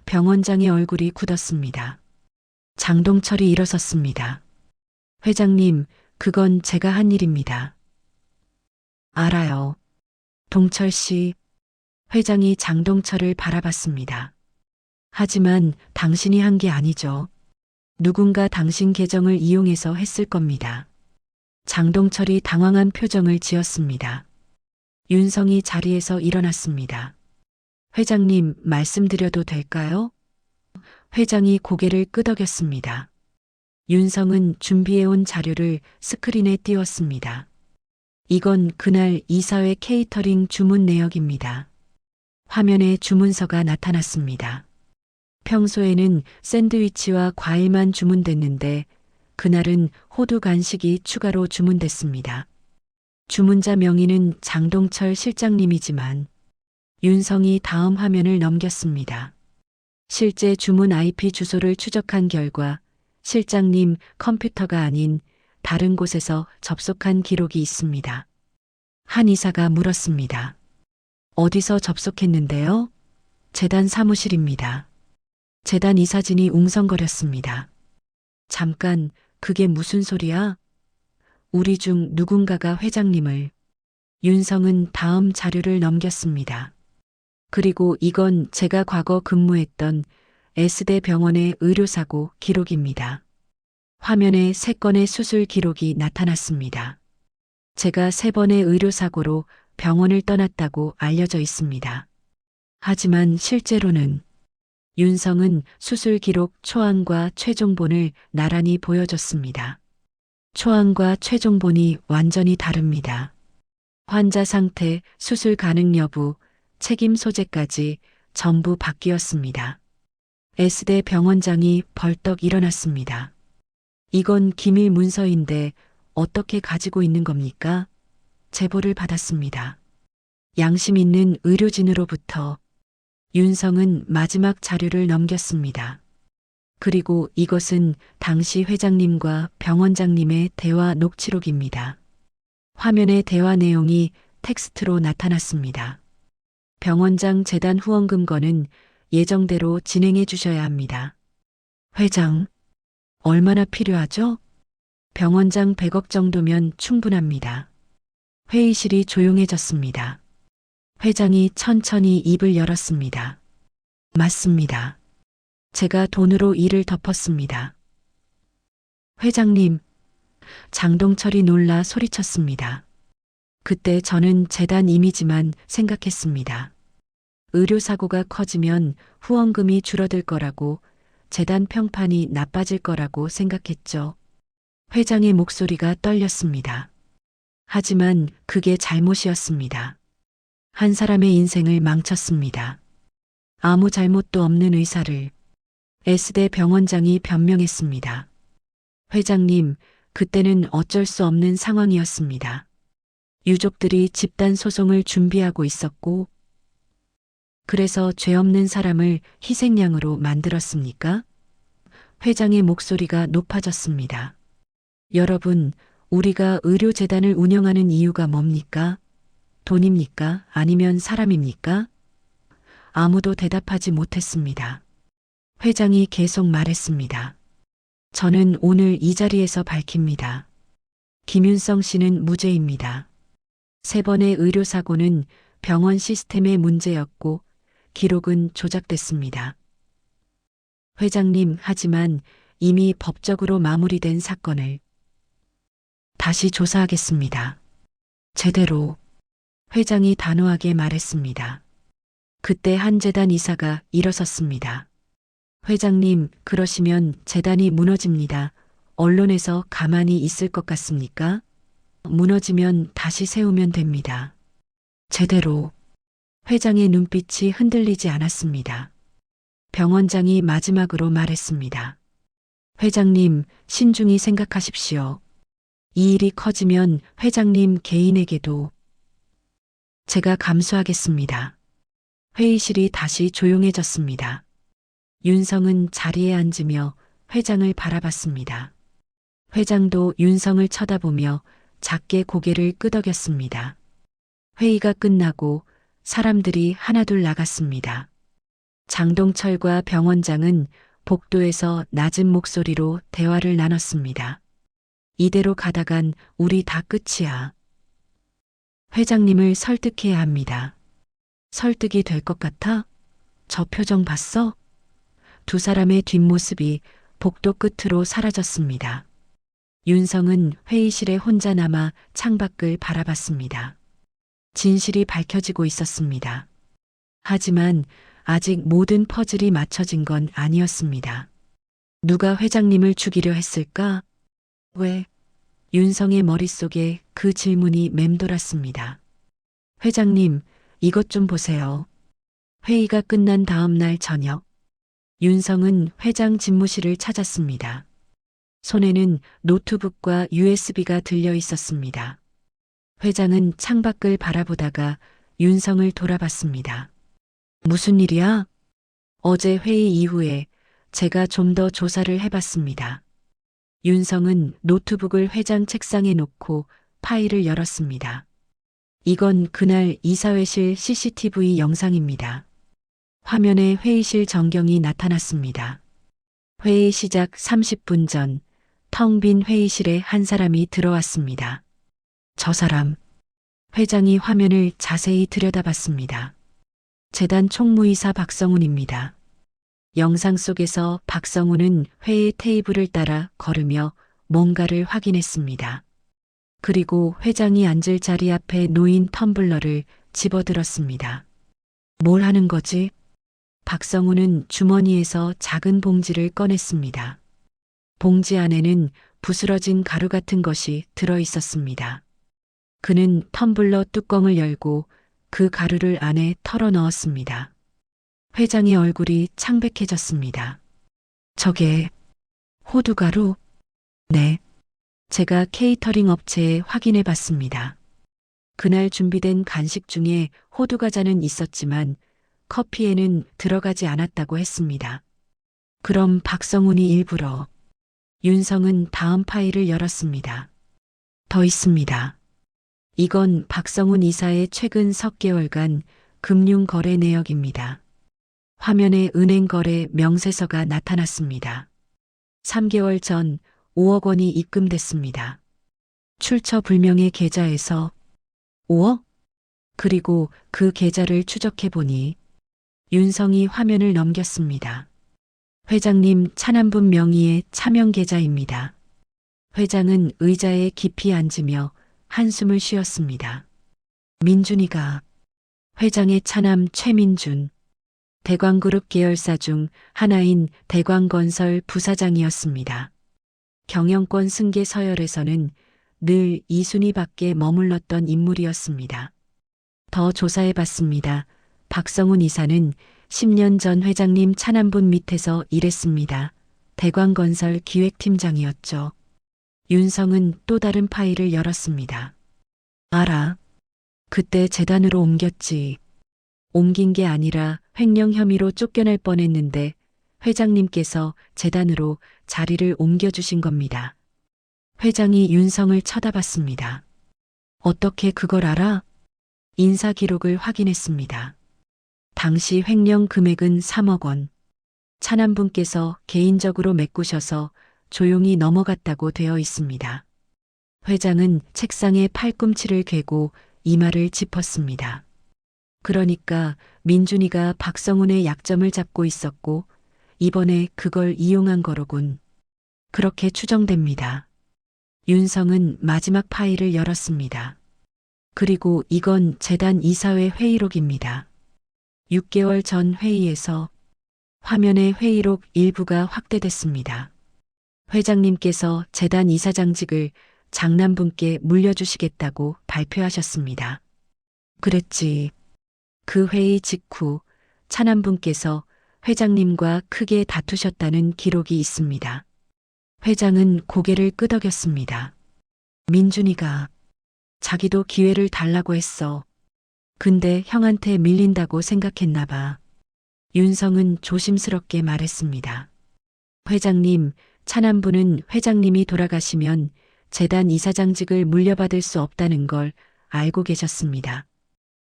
병원장의 얼굴이 굳었습니다. 장동철이 일어섰습니다. 회장님, 그건 제가 한 일입니다. 알아요. 동철 씨. 회장이 장동철을 바라봤습니다. 하지만 당신이 한 게 아니죠. 누군가 당신 계정을 이용해서 했을 겁니다. 장동철이 당황한 표정을 지었습니다. 윤성이 자리에서 일어났습니다. 회장님, 말씀드려도 될까요? 회장이 고개를 끄덕였습니다. 윤성은 준비해온 자료를 스크린에 띄웠습니다. 이건 그날 이사회 케이터링 주문 내역입니다. 화면에 주문서가 나타났습니다. 평소에는 샌드위치와 과일만 주문됐는데 그날은 호두 간식이 추가로 주문됐습니다. 주문자 명의는 장동철 실장님이지만 윤성이 다음 화면을 넘겼습니다. 실제 주문 IP 주소를 추적한 결과 실장님 컴퓨터가 아닌 다른 곳에서 접속한 기록이 있습니다. 한 이사가 물었습니다. 어디서 접속했는데요? 재단 사무실입니다. 재단 이사진이 웅성거렸습니다. 잠깐, 그게 무슨 소리야? 우리 중 누군가가 회장님을. 윤성은 다음 자료를 넘겼습니다. 그리고 이건 제가 과거 근무했던 S대 병원의 의료사고 기록입니다. 화면에 3건의 수술 기록이 나타났습니다. 제가 3번의 의료사고로 병원을 떠났다고 알려져 있습니다. 하지만 실제로는 윤성은 수술 기록 초안과 최종본을 나란히 보여줬습니다. 초안과 최종본이 완전히 다릅니다. 환자 상태, 수술 가능 여부, 책임 소재까지 전부 바뀌었습니다. S대 병원장이 벌떡 일어났습니다. 이건 기밀 문서인데 어떻게 가지고 있는 겁니까? 제보를 받았습니다. 양심 있는 의료진으로부터. 윤성은 마지막 자료를 넘겼습니다. 그리고 이것은 당시 회장님과 병원장님의 대화 녹취록입니다. 화면의 대화 내용이 텍스트로 나타났습니다. 병원장 재단 후원금 건은 예정대로 진행해 주셔야 합니다. 회장, 얼마나 필요하죠? 병원장 100억 정도면 충분합니다. 회의실이 조용해졌습니다. 회장이 천천히 입을 열었습니다. 맞습니다. 제가 돈으로 일을 덮었습니다. 회장님, 장동철이 놀라 소리쳤습니다. 그때 저는 재단 이미지만 생각했습니다. 의료사고가 커지면 후원금이 줄어들 거라고, 재단 평판이 나빠질 거라고 생각했죠. 회장의 목소리가 떨렸습니다. 하지만 그게 잘못이었습니다. 한 사람의 인생을 망쳤습니다. 아무 잘못도 없는 의사를. S대 병원장이 변명했습니다. 회장님, 그때는 어쩔 수 없는 상황이었습니다. 유족들이 집단 소송을 준비하고 있었고, 그래서 죄 없는 사람을 희생양으로 만들었습니까? 회장의 목소리가 높아졌습니다. 여러분, 우리가 의료재단을 운영하는 이유가 뭡니까? 돈입니까? 아니면 사람입니까? 아무도 대답하지 못했습니다. 회장이 계속 말했습니다. 저는 오늘 이 자리에서 밝힙니다. 김윤성 씨는 무죄입니다. 3번의 의료사고는 병원 시스템의 문제였고 기록은 조작됐습니다. 회장님, 하지만 이미 법적으로 마무리된 사건을 다시 조사하겠습니다. 제대로. 회장이 단호하게 말했습니다. 그때 한 재단 이사가 일어섰습니다. 회장님, 그러시면 재단이 무너집니다. 언론에서 가만히 있을 것 같습니까? 무너지면 다시 세우면 됩니다. 제대로. 회장의 눈빛이 흔들리지 않았습니다. 병원장이 마지막으로 말했습니다. 회장님, 신중히 생각하십시오. 이 일이 커지면 회장님 개인에게도. 제가 감수하겠습니다. 회의실이 다시 조용해졌습니다. 윤성은 자리에 앉으며 회장을 바라봤습니다. 회장도 윤성을 쳐다보며 작게 고개를 끄덕였습니다. 회의가 끝나고 사람들이 하나둘 나갔습니다. 장동철과 병원장은 복도에서 낮은 목소리로 대화를 나눴습니다. 이대로 가다간 우리 다 끝이야. 회장님을 설득해야 합니다. 설득이 될 것 같아? 저 표정 봤어? 두 사람의 뒷모습이 복도 끝으로 사라졌습니다. 윤성은 회의실에 혼자 남아 창밖을 바라봤습니다. 진실이 밝혀지고 있었습니다. 하지만 아직 모든 퍼즐이 맞춰진 건 아니었습니다. 누가 회장님을 죽이려 했을까? 왜? 윤성의 머릿속에 그 질문이 맴돌았습니다. 회장님, 이것 좀 보세요. 회의가 끝난 다음 날 저녁, 윤성은 회장 집무실을 찾았습니다. 손에는 노트북과 USB가 들려 있었습니다. 회장은 창밖을 바라보다가 윤성을 돌아봤습니다. 무슨 일이야? 어제 회의 이후에 제가 좀 더 조사를 해봤습니다. 윤성은 노트북을 회장 책상에 놓고 파일을 열었습니다. 이건 그날 이사회실 CCTV 영상입니다. 화면에 회의실 전경이 나타났습니다. 회의 시작 30분 전, 텅 빈 회의실에 한 사람이 들어왔습니다. 저 사람. 회장이 화면을 자세히 들여다봤습니다. 재단 총무이사 박성훈입니다. 영상 속에서 박성훈은 회의 테이블을 따라 걸으며 뭔가를 확인했습니다. 그리고 회장이 앉을 자리 앞에 놓인 텀블러를 집어들었습니다. 뭘 하는 거지? 박성훈은 주머니에서 작은 봉지를 꺼냈습니다. 봉지 안에는 부스러진 가루 같은 것이 들어 있었습니다. 그는 텀블러 뚜껑을 열고 그 가루를 안에 털어 넣었습니다. 회장의 얼굴이 창백해졌습니다. 저게 호두가루? 네. 제가 케이터링 업체에 확인해 봤습니다. 그날 준비된 간식 중에 호두과자는 있었지만 커피에는 들어가지 않았다고 했습니다. 그럼 박성훈이 일부러. 윤성은 다음 파일을 열었습니다. 더 있습니다. 이건 박성훈 이사의 최근 석 개월간 금융거래 내역입니다. 화면에 은행거래 명세서가 나타났습니다. 3개월 전 5억 원이 입금됐습니다. 출처 불명의 계좌에서 5억? 그리고 그 계좌를 추적해보니 윤성이 화면을 넘겼습니다. 회장님 차남분 명의의 차명 계좌입니다. 회장은 의자에 깊이 앉으며 한숨을 쉬었습니다. 민준이가 회장의 차남 최민준, 대광그룹 계열사 중 하나인 대광건설 부사장이었습니다. 경영권 승계 서열에서는 늘 2순위밖에 머물렀던 인물이었습니다. 더 조사해봤습니다. 박성훈 이사는 10년 전 회장님 차남분 밑에서 일했습니다. 대광건설 기획팀장이었죠. 윤성은 또 다른 파일을 열었습니다. 알아. 그때 재단으로 옮겼지. 옮긴 게 아니라 횡령 혐의로 쫓겨날 뻔했는데 회장님께서 재단으로 자리를 옮겨주신 겁니다. 회장이 윤성을 쳐다봤습니다. 어떻게 그걸 알아? 인사 기록을 확인했습니다. 당시 횡령 금액은 3억 원. 차남분께서 개인적으로 메꾸셔서 조용히 넘어갔다고 되어 있습니다. 회장은 책상에 팔꿈치를 괴고 이마를 짚었습니다. 그러니까 민준이가 박성훈의 약점을 잡고 있었고 이번에 그걸 이용한 거로군. 그렇게 추정됩니다. 윤성은 마지막 파일을 열었습니다. 그리고 이건 재단 이사회 회의록입니다. 6개월 전 회의에서 화면의 회의록 일부가 확대됐습니다. 회장님께서 재단 이사장직을 장남분께 물려주시겠다고 발표하셨습니다. 그랬지. 그 회의 직후 차남분께서 회장님과 크게 다투셨다는 기록이 있습니다. 회장은 고개를 끄덕였습니다. 민준이가 자기도 기회를 달라고 했어. 근데 형한테 밀린다고 생각했나 봐. 윤성은 조심스럽게 말했습니다. 회장님, 차남분은 회장님이 돌아가시면 재단 이사장직을 물려받을 수 없다는 걸 알고 계셨습니다.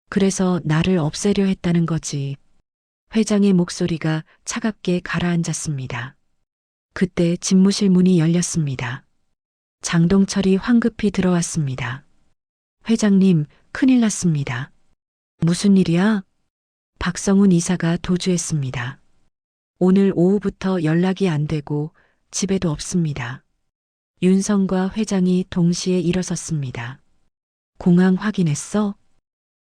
그래서 나를 없애려 했다는 거지. 회장의 목소리가 차갑게 가라앉았습니다. 그때 집무실 문이 열렸습니다. 장동철이 황급히 들어왔습니다. 회장님, 큰일 났습니다. 무슨 일이야? 박성훈 이사가 도주했습니다. 오늘 오후부터 연락이 안 되고 집에도 없습니다. 윤성과 회장이 동시에 일어섰습니다. 공항 확인했어?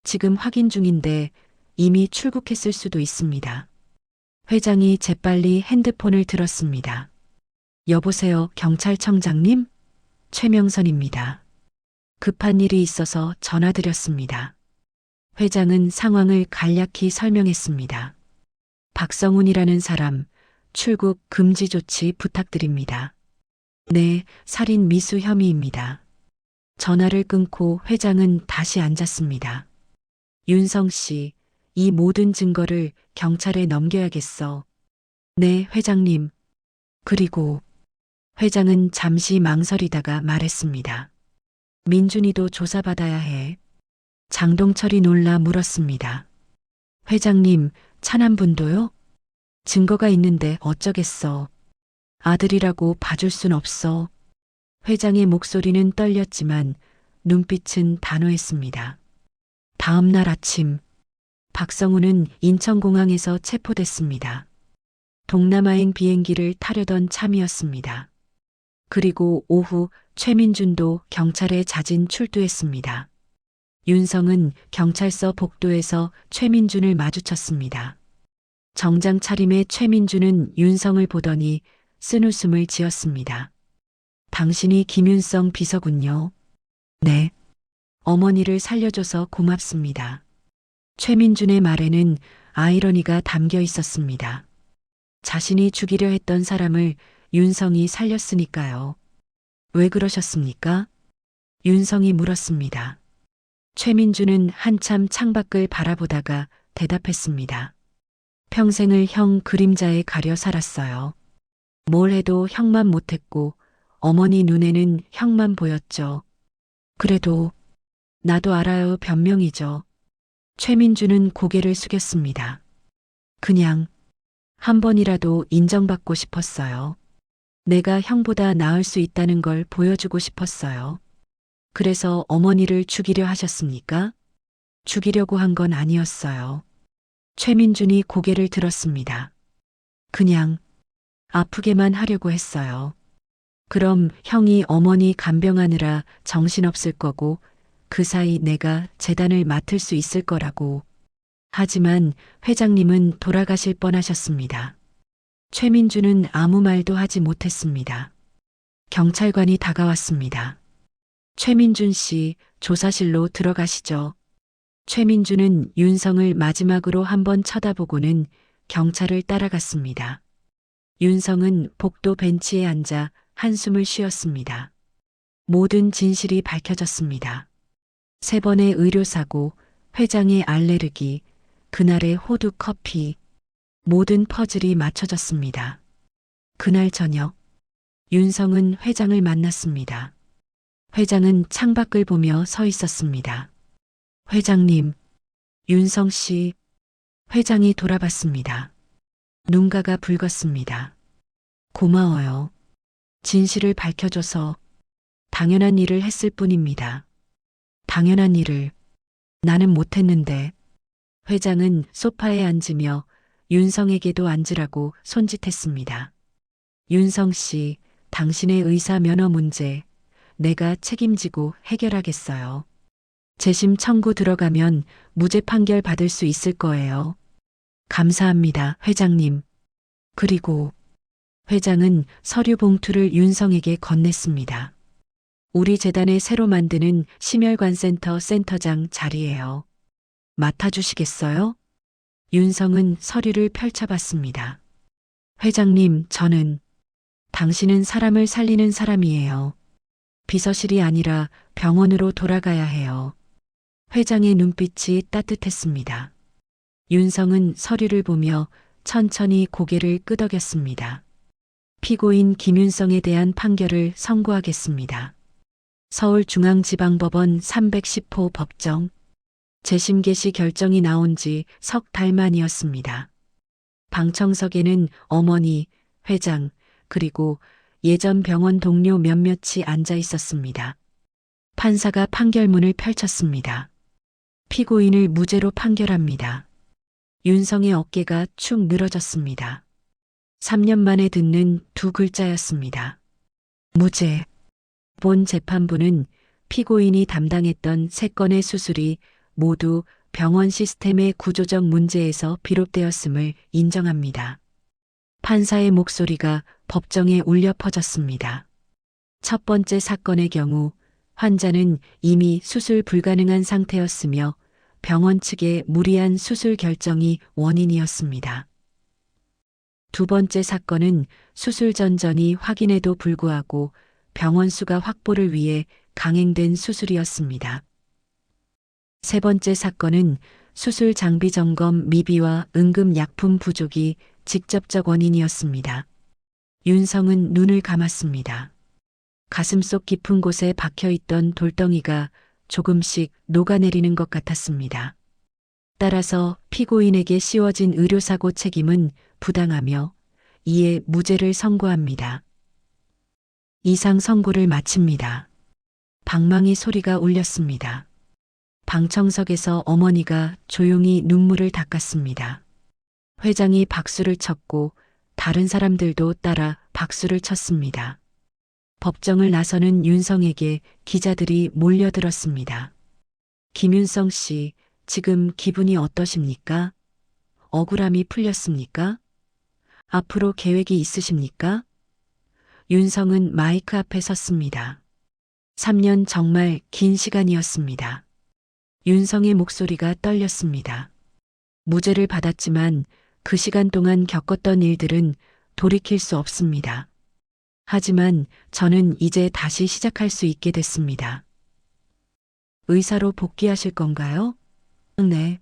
지금 확인 중인데 이미 출국했을 수도 있습니다. 회장이 재빨리 핸드폰을 들었습니다. 여보세요, 경찰청장님? 최명선입니다. 급한 일이 있어서 전화드렸습니다. 회장은 상황을 간략히 설명했습니다. 박성훈이라는 사람, 출국 금지 조치 부탁드립니다. 네, 살인 미수 혐의입니다. 전화를 끊고 회장은 다시 앉았습니다. 윤성 씨, 이 모든 증거를 경찰에 넘겨야겠어. 네, 회장님. 그리고 회장은 잠시 망설이다가 말했습니다. 민준이도 조사받아야 해. 장동철이 놀라 물었습니다. 회장님, 차남분도요? 증거가 있는데 어쩌겠어. 아들이라고 봐줄 순 없어. 회장의 목소리는 떨렸지만 눈빛은 단호했습니다. 다음 날 아침, 박성우는 인천공항에서 체포됐습니다. 동남아행 비행기를 타려던 참이었습니다. 그리고 오후 최민준도 경찰에 자진 출두했습니다. 윤성은 경찰서 복도에서 최민준을 마주쳤습니다. 정장 차림의 최민준은 윤성을 보더니 쓴웃음을 지었습니다. 당신이 김윤성 비서군요. 네. 어머니를 살려줘서 고맙습니다. 최민준의 말에는 아이러니가 담겨 있었습니다. 자신이 죽이려 했던 사람을 윤성이 살렸으니까요. 왜 그러셨습니까? 윤성이 물었습니다. 최민준은 한참 창밖을 바라보다가 대답했습니다. 평생을 형 그림자에 가려 살았어요. 뭘 해도 형만 못했고 어머니 눈에는 형만 보였죠. 그래도 나도 알아요. 변명이죠. 최민준은 고개를 숙였습니다. 그냥 한 번이라도 인정받고 싶었어요. 내가 형보다 나을 수 있다는 걸 보여주고 싶었어요. 그래서 어머니를 죽이려 하셨습니까? 죽이려고 한 건 아니었어요. 최민준이 고개를 들었습니다. 그냥 아프게만 하려고 했어요. 그럼 형이 어머니 간병하느라 정신없을 거고 그 사이 내가 재단을 맡을 수 있을 거라고. 하지만 회장님은 돌아가실 뻔하셨습니다. 최민준은 아무 말도 하지 못했습니다. 경찰관이 다가왔습니다. 최민준 씨, 조사실로 들어가시죠. 최민준은 윤성을 마지막으로 한번 쳐다보고는 경찰을 따라갔습니다. 윤성은 복도 벤치에 앉아 한숨을 쉬었습니다. 모든 진실이 밝혀졌습니다. 3번의 의료사고, 회장의 알레르기, 그날의 호두 커피, 모든 퍼즐이 맞춰졌습니다. 그날 저녁, 윤성은 회장을 만났습니다. 회장은 창밖을 보며 서 있었습니다. 회장님, 윤성 씨, 회장이 돌아봤습니다. 눈가가 붉었습니다. 고마워요. 진실을 밝혀줘서 당연한 일을 했을 뿐입니다. 당연한 일을 나는 못했는데. 회장은 소파에 앉으며 윤성에게도 앉으라고 손짓했습니다. 윤성 씨, 당신의 의사 면허 문제 내가 책임지고 해결하겠어요. 재심 청구 들어가면 무죄 판결 받을 수 있을 거예요. 감사합니다, 회장님. 그리고 회장은 서류 봉투를 윤성에게 건넸습니다. 우리 재단에 새로 만드는 심혈관센터 센터장 자리예요. 맡아주시겠어요? 윤성은 서류를 펼쳐봤습니다. 회장님, 당신은 사람을 살리는 사람이에요. 비서실이 아니라 병원으로 돌아가야 해요. 회장의 눈빛이 따뜻했습니다. 윤성은 서류를 보며 천천히 고개를 끄덕였습니다. 피고인 김윤성에 대한 판결을 선고하겠습니다. 서울중앙지방법원 310호 법정. 재심 개시 결정이 나온 지 석 달 만이었습니다. 방청석에는 어머니, 회장, 그리고 예전 병원 동료 몇몇이 앉아 있었습니다. 판사가 판결문을 펼쳤습니다. 피고인을 무죄로 판결합니다. 윤성의 어깨가 축 늘어졌습니다. 3년 만에 듣는 두 글자였습니다. 무죄. 본 재판부는 피고인이 담당했던 3건의 수술이 모두 병원 시스템의 구조적 문제에서 비롯되었음을 인정합니다. 판사의 목소리가 법정에 울려 퍼졌습니다. 첫 번째 사건의 경우 환자는 이미 수술 불가능한 상태였으며 병원 측의 무리한 수술 결정이 원인이었습니다. 두 번째 사건은 수술 전전이 확인에도 불구하고 병원 수가 확보를 위해 강행된 수술이었습니다. 세 번째 사건은 수술 장비 점검 미비와 응급 약품 부족이 직접적 원인이었습니다. 윤성은 눈을 감았습니다. 가슴속 깊은 곳에 박혀있던 돌덩이가 조금씩 녹아내리는 것 같았습니다. 따라서 피고인에게 씌워진 의료사고 책임은 부당하며 이에 무죄를 선고합니다. 이상 선고를 마칩니다. 방망이 소리가 울렸습니다. 방청석에서 어머니가 조용히 눈물을 닦았습니다. 회장이 박수를 쳤고 다른 사람들도 따라 박수를 쳤습니다. 법정을 나서는 윤성에게 기자들이 몰려들었습니다. 김윤성 씨, 지금 기분이 어떠십니까? 억울함이 풀렸습니까? 앞으로 계획이 있으십니까? 윤성은 마이크 앞에 섰습니다. 3년 정말 긴 시간이었습니다. 윤성의 목소리가 떨렸습니다. 무죄를 받았지만 그 시간 동안 겪었던 일들은 돌이킬 수 없습니다. 하지만 저는 이제 다시 시작할 수 있게 됐습니다. 의사로 복귀하실 건가요? 네.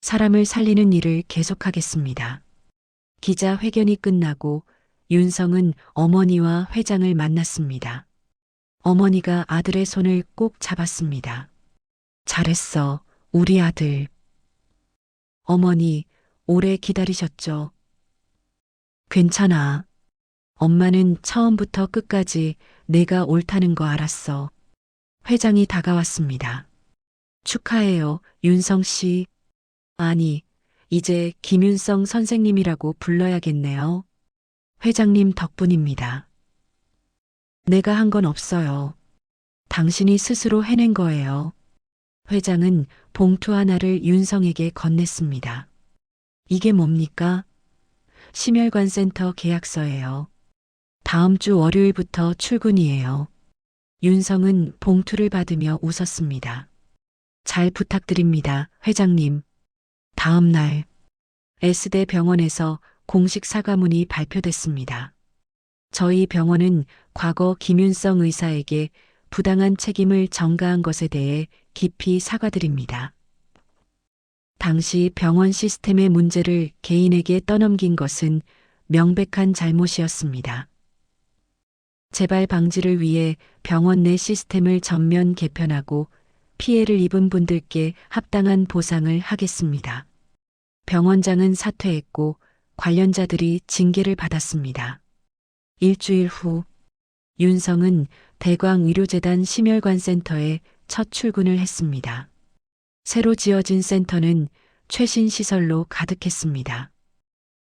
사람을 살리는 일을 계속하겠습니다. 기자회견이 끝나고 윤성은 어머니와 회장을 만났습니다. 어머니가 아들의 손을 꼭 잡았습니다. 잘했어, 우리 아들. 어머니, 오래 기다리셨죠? 괜찮아. 엄마는 처음부터 끝까지 내가 옳다는 거 알았어. 회장이 다가왔습니다. 축하해요, 윤성 씨. 아니, 이제 김윤성 선생님이라고 불러야겠네요. 회장님 덕분입니다. 내가 한 건 없어요. 당신이 스스로 해낸 거예요. 회장은 봉투 하나를 윤성에게 건넸습니다. 이게 뭡니까? 심혈관센터 계약서예요. 다음 주 월요일부터 출근이에요. 윤성은 봉투를 받으며 웃었습니다. 잘 부탁드립니다, 회장님. 다음 날 S대 병원에서 공식 사과문이 발표됐습니다. 저희 병원은 과거 김윤성 의사에게 부당한 책임을 전가한 것에 대해 깊이 사과드립니다. 당시 병원 시스템의 문제를 개인에게 떠넘긴 것은 명백한 잘못이었습니다. 재발 방지를 위해 병원 내 시스템을 전면 개편하고 피해를 입은 분들께 합당한 보상을 하겠습니다. 병원장은 사퇴했고 관련자들이 징계를 받았습니다. 일주일 후 윤성은 대광의료재단 심혈관센터에 첫 출근을 했습니다. 새로 지어진 센터는 최신 시설로 가득했습니다.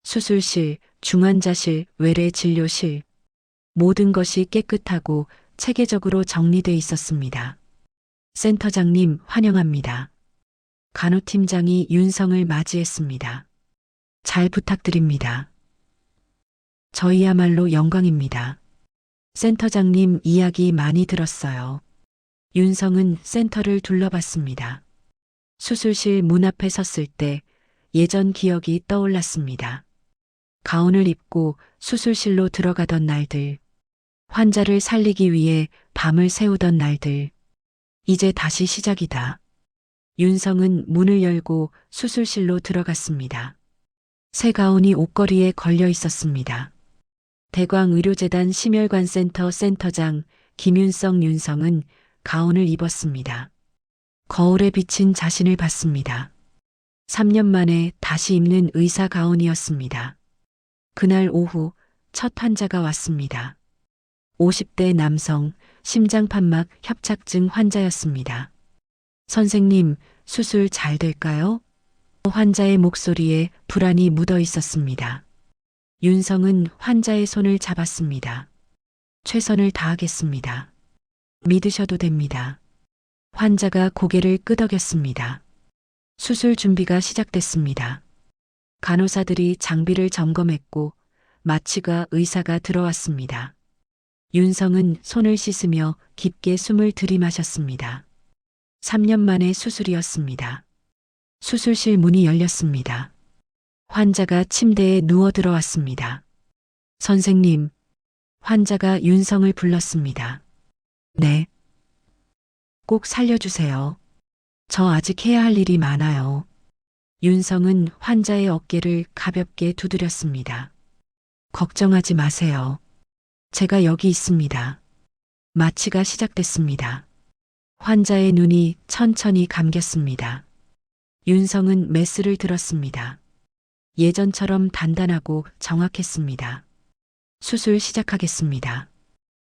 수술실, 중환자실, 외래진료실, 모든 것이 깨끗하고 체계적으로 정리돼 있었습니다. 센터장님 환영합니다. 간호팀장이 윤성을 맞이했습니다. 잘 부탁드립니다. 저희야말로 영광입니다. 센터장님 이야기 많이 들었어요. 윤성은 센터를 둘러봤습니다. 수술실 문 앞에 섰을 때 예전 기억이 떠올랐습니다. 가운을 입고 수술실로 들어가던 날들, 환자를 살리기 위해 밤을 새우던 날들, 이제 다시 시작이다. 윤성은 문을 열고 수술실로 들어갔습니다. 새 가운이 옷걸이에 걸려 있었습니다. 대광의료재단 심혈관센터 센터장 김윤성 윤성은 가운을 입었습니다. 거울에 비친 자신을 봤습니다. 3년 만에 다시 입는 의사 가운이었습니다. 그날 오후 첫 환자가 왔습니다. 50대 남성, 심장판막 협착증 환자였습니다. 선생님, 수술 잘 될까요? 환자의 목소리에 불안이 묻어 있었습니다. 윤성은 환자의 손을 잡았습니다. 최선을 다하겠습니다. 믿으셔도 됩니다. 환자가 고개를 끄덕였습니다. 수술 준비가 시작됐습니다. 간호사들이 장비를 점검했고 마취가 의사가 들어왔습니다. 윤성은 손을 씻으며 깊게 숨을 들이마셨습니다. 3년 만의 수술이었습니다. 수술실 문이 열렸습니다. 환자가 침대에 누워 들어왔습니다. 선생님, 환자가 윤성을 불렀습니다. 네. 꼭 살려주세요. 저 아직 해야 할 일이 많아요. 윤성은 환자의 어깨를 가볍게 두드렸습니다. 걱정하지 마세요. 제가 여기 있습니다. 마취가 시작됐습니다. 환자의 눈이 천천히 감겼습니다. 윤성은 메스를 들었습니다. 예전처럼 단단하고 정확했습니다. 수술 시작하겠습니다.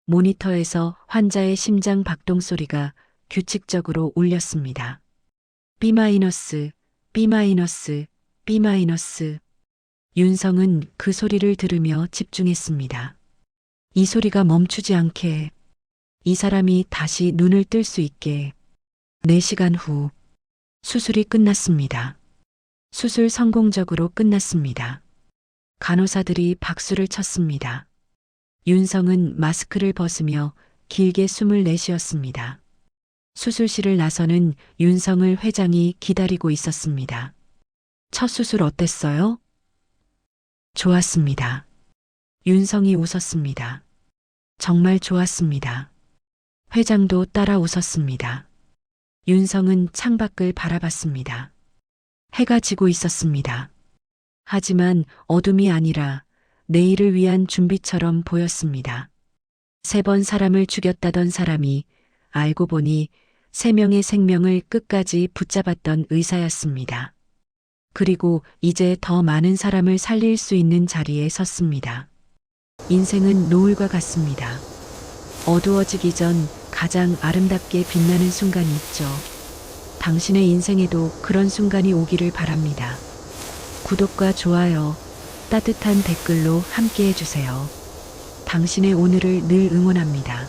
모니터에서 환자의 심장 박동 소리가 규칙적으로 울렸습니다. B-, B-, B-. 윤성은 그 소리를 들으며 집중했습니다. 이 소리가 멈추지 않게, 이 사람이 다시 눈을 뜰 수 있게. 4시간 후, 수술이 끝났습니다. 수술 성공적으로 끝났습니다. 간호사들이 박수를 쳤습니다. 윤성은 마스크를 벗으며 길게 숨을 내쉬었습니다. 수술실을 나서는 윤성을 회장이 기다리고 있었습니다. 첫 수술 어땠어요? 좋았습니다. 윤성이 웃었습니다. 정말 좋았습니다. 회장도 따라 웃었습니다. 윤성은 창밖을 바라봤습니다. 해가 지고 있었습니다. 하지만 어둠이 아니라 내일을 위한 준비처럼 보였습니다. 3번 사람을 죽였다던 사람이 알고 보니 3명의 생명을 끝까지 붙잡았던 의사였습니다. 그리고 이제 더 많은 사람을 살릴 수 있는 자리에 섰습니다. 인생은 노을과 같습니다. 어두워지기 전 가장 아름답게 빛나는 순간이 있죠. 당신의 인생에도 그런 순간이 오기를 바랍니다. 구독과 좋아요, 따뜻한 댓글로 함께 해주세요. 당신의 오늘을 늘 응원합니다.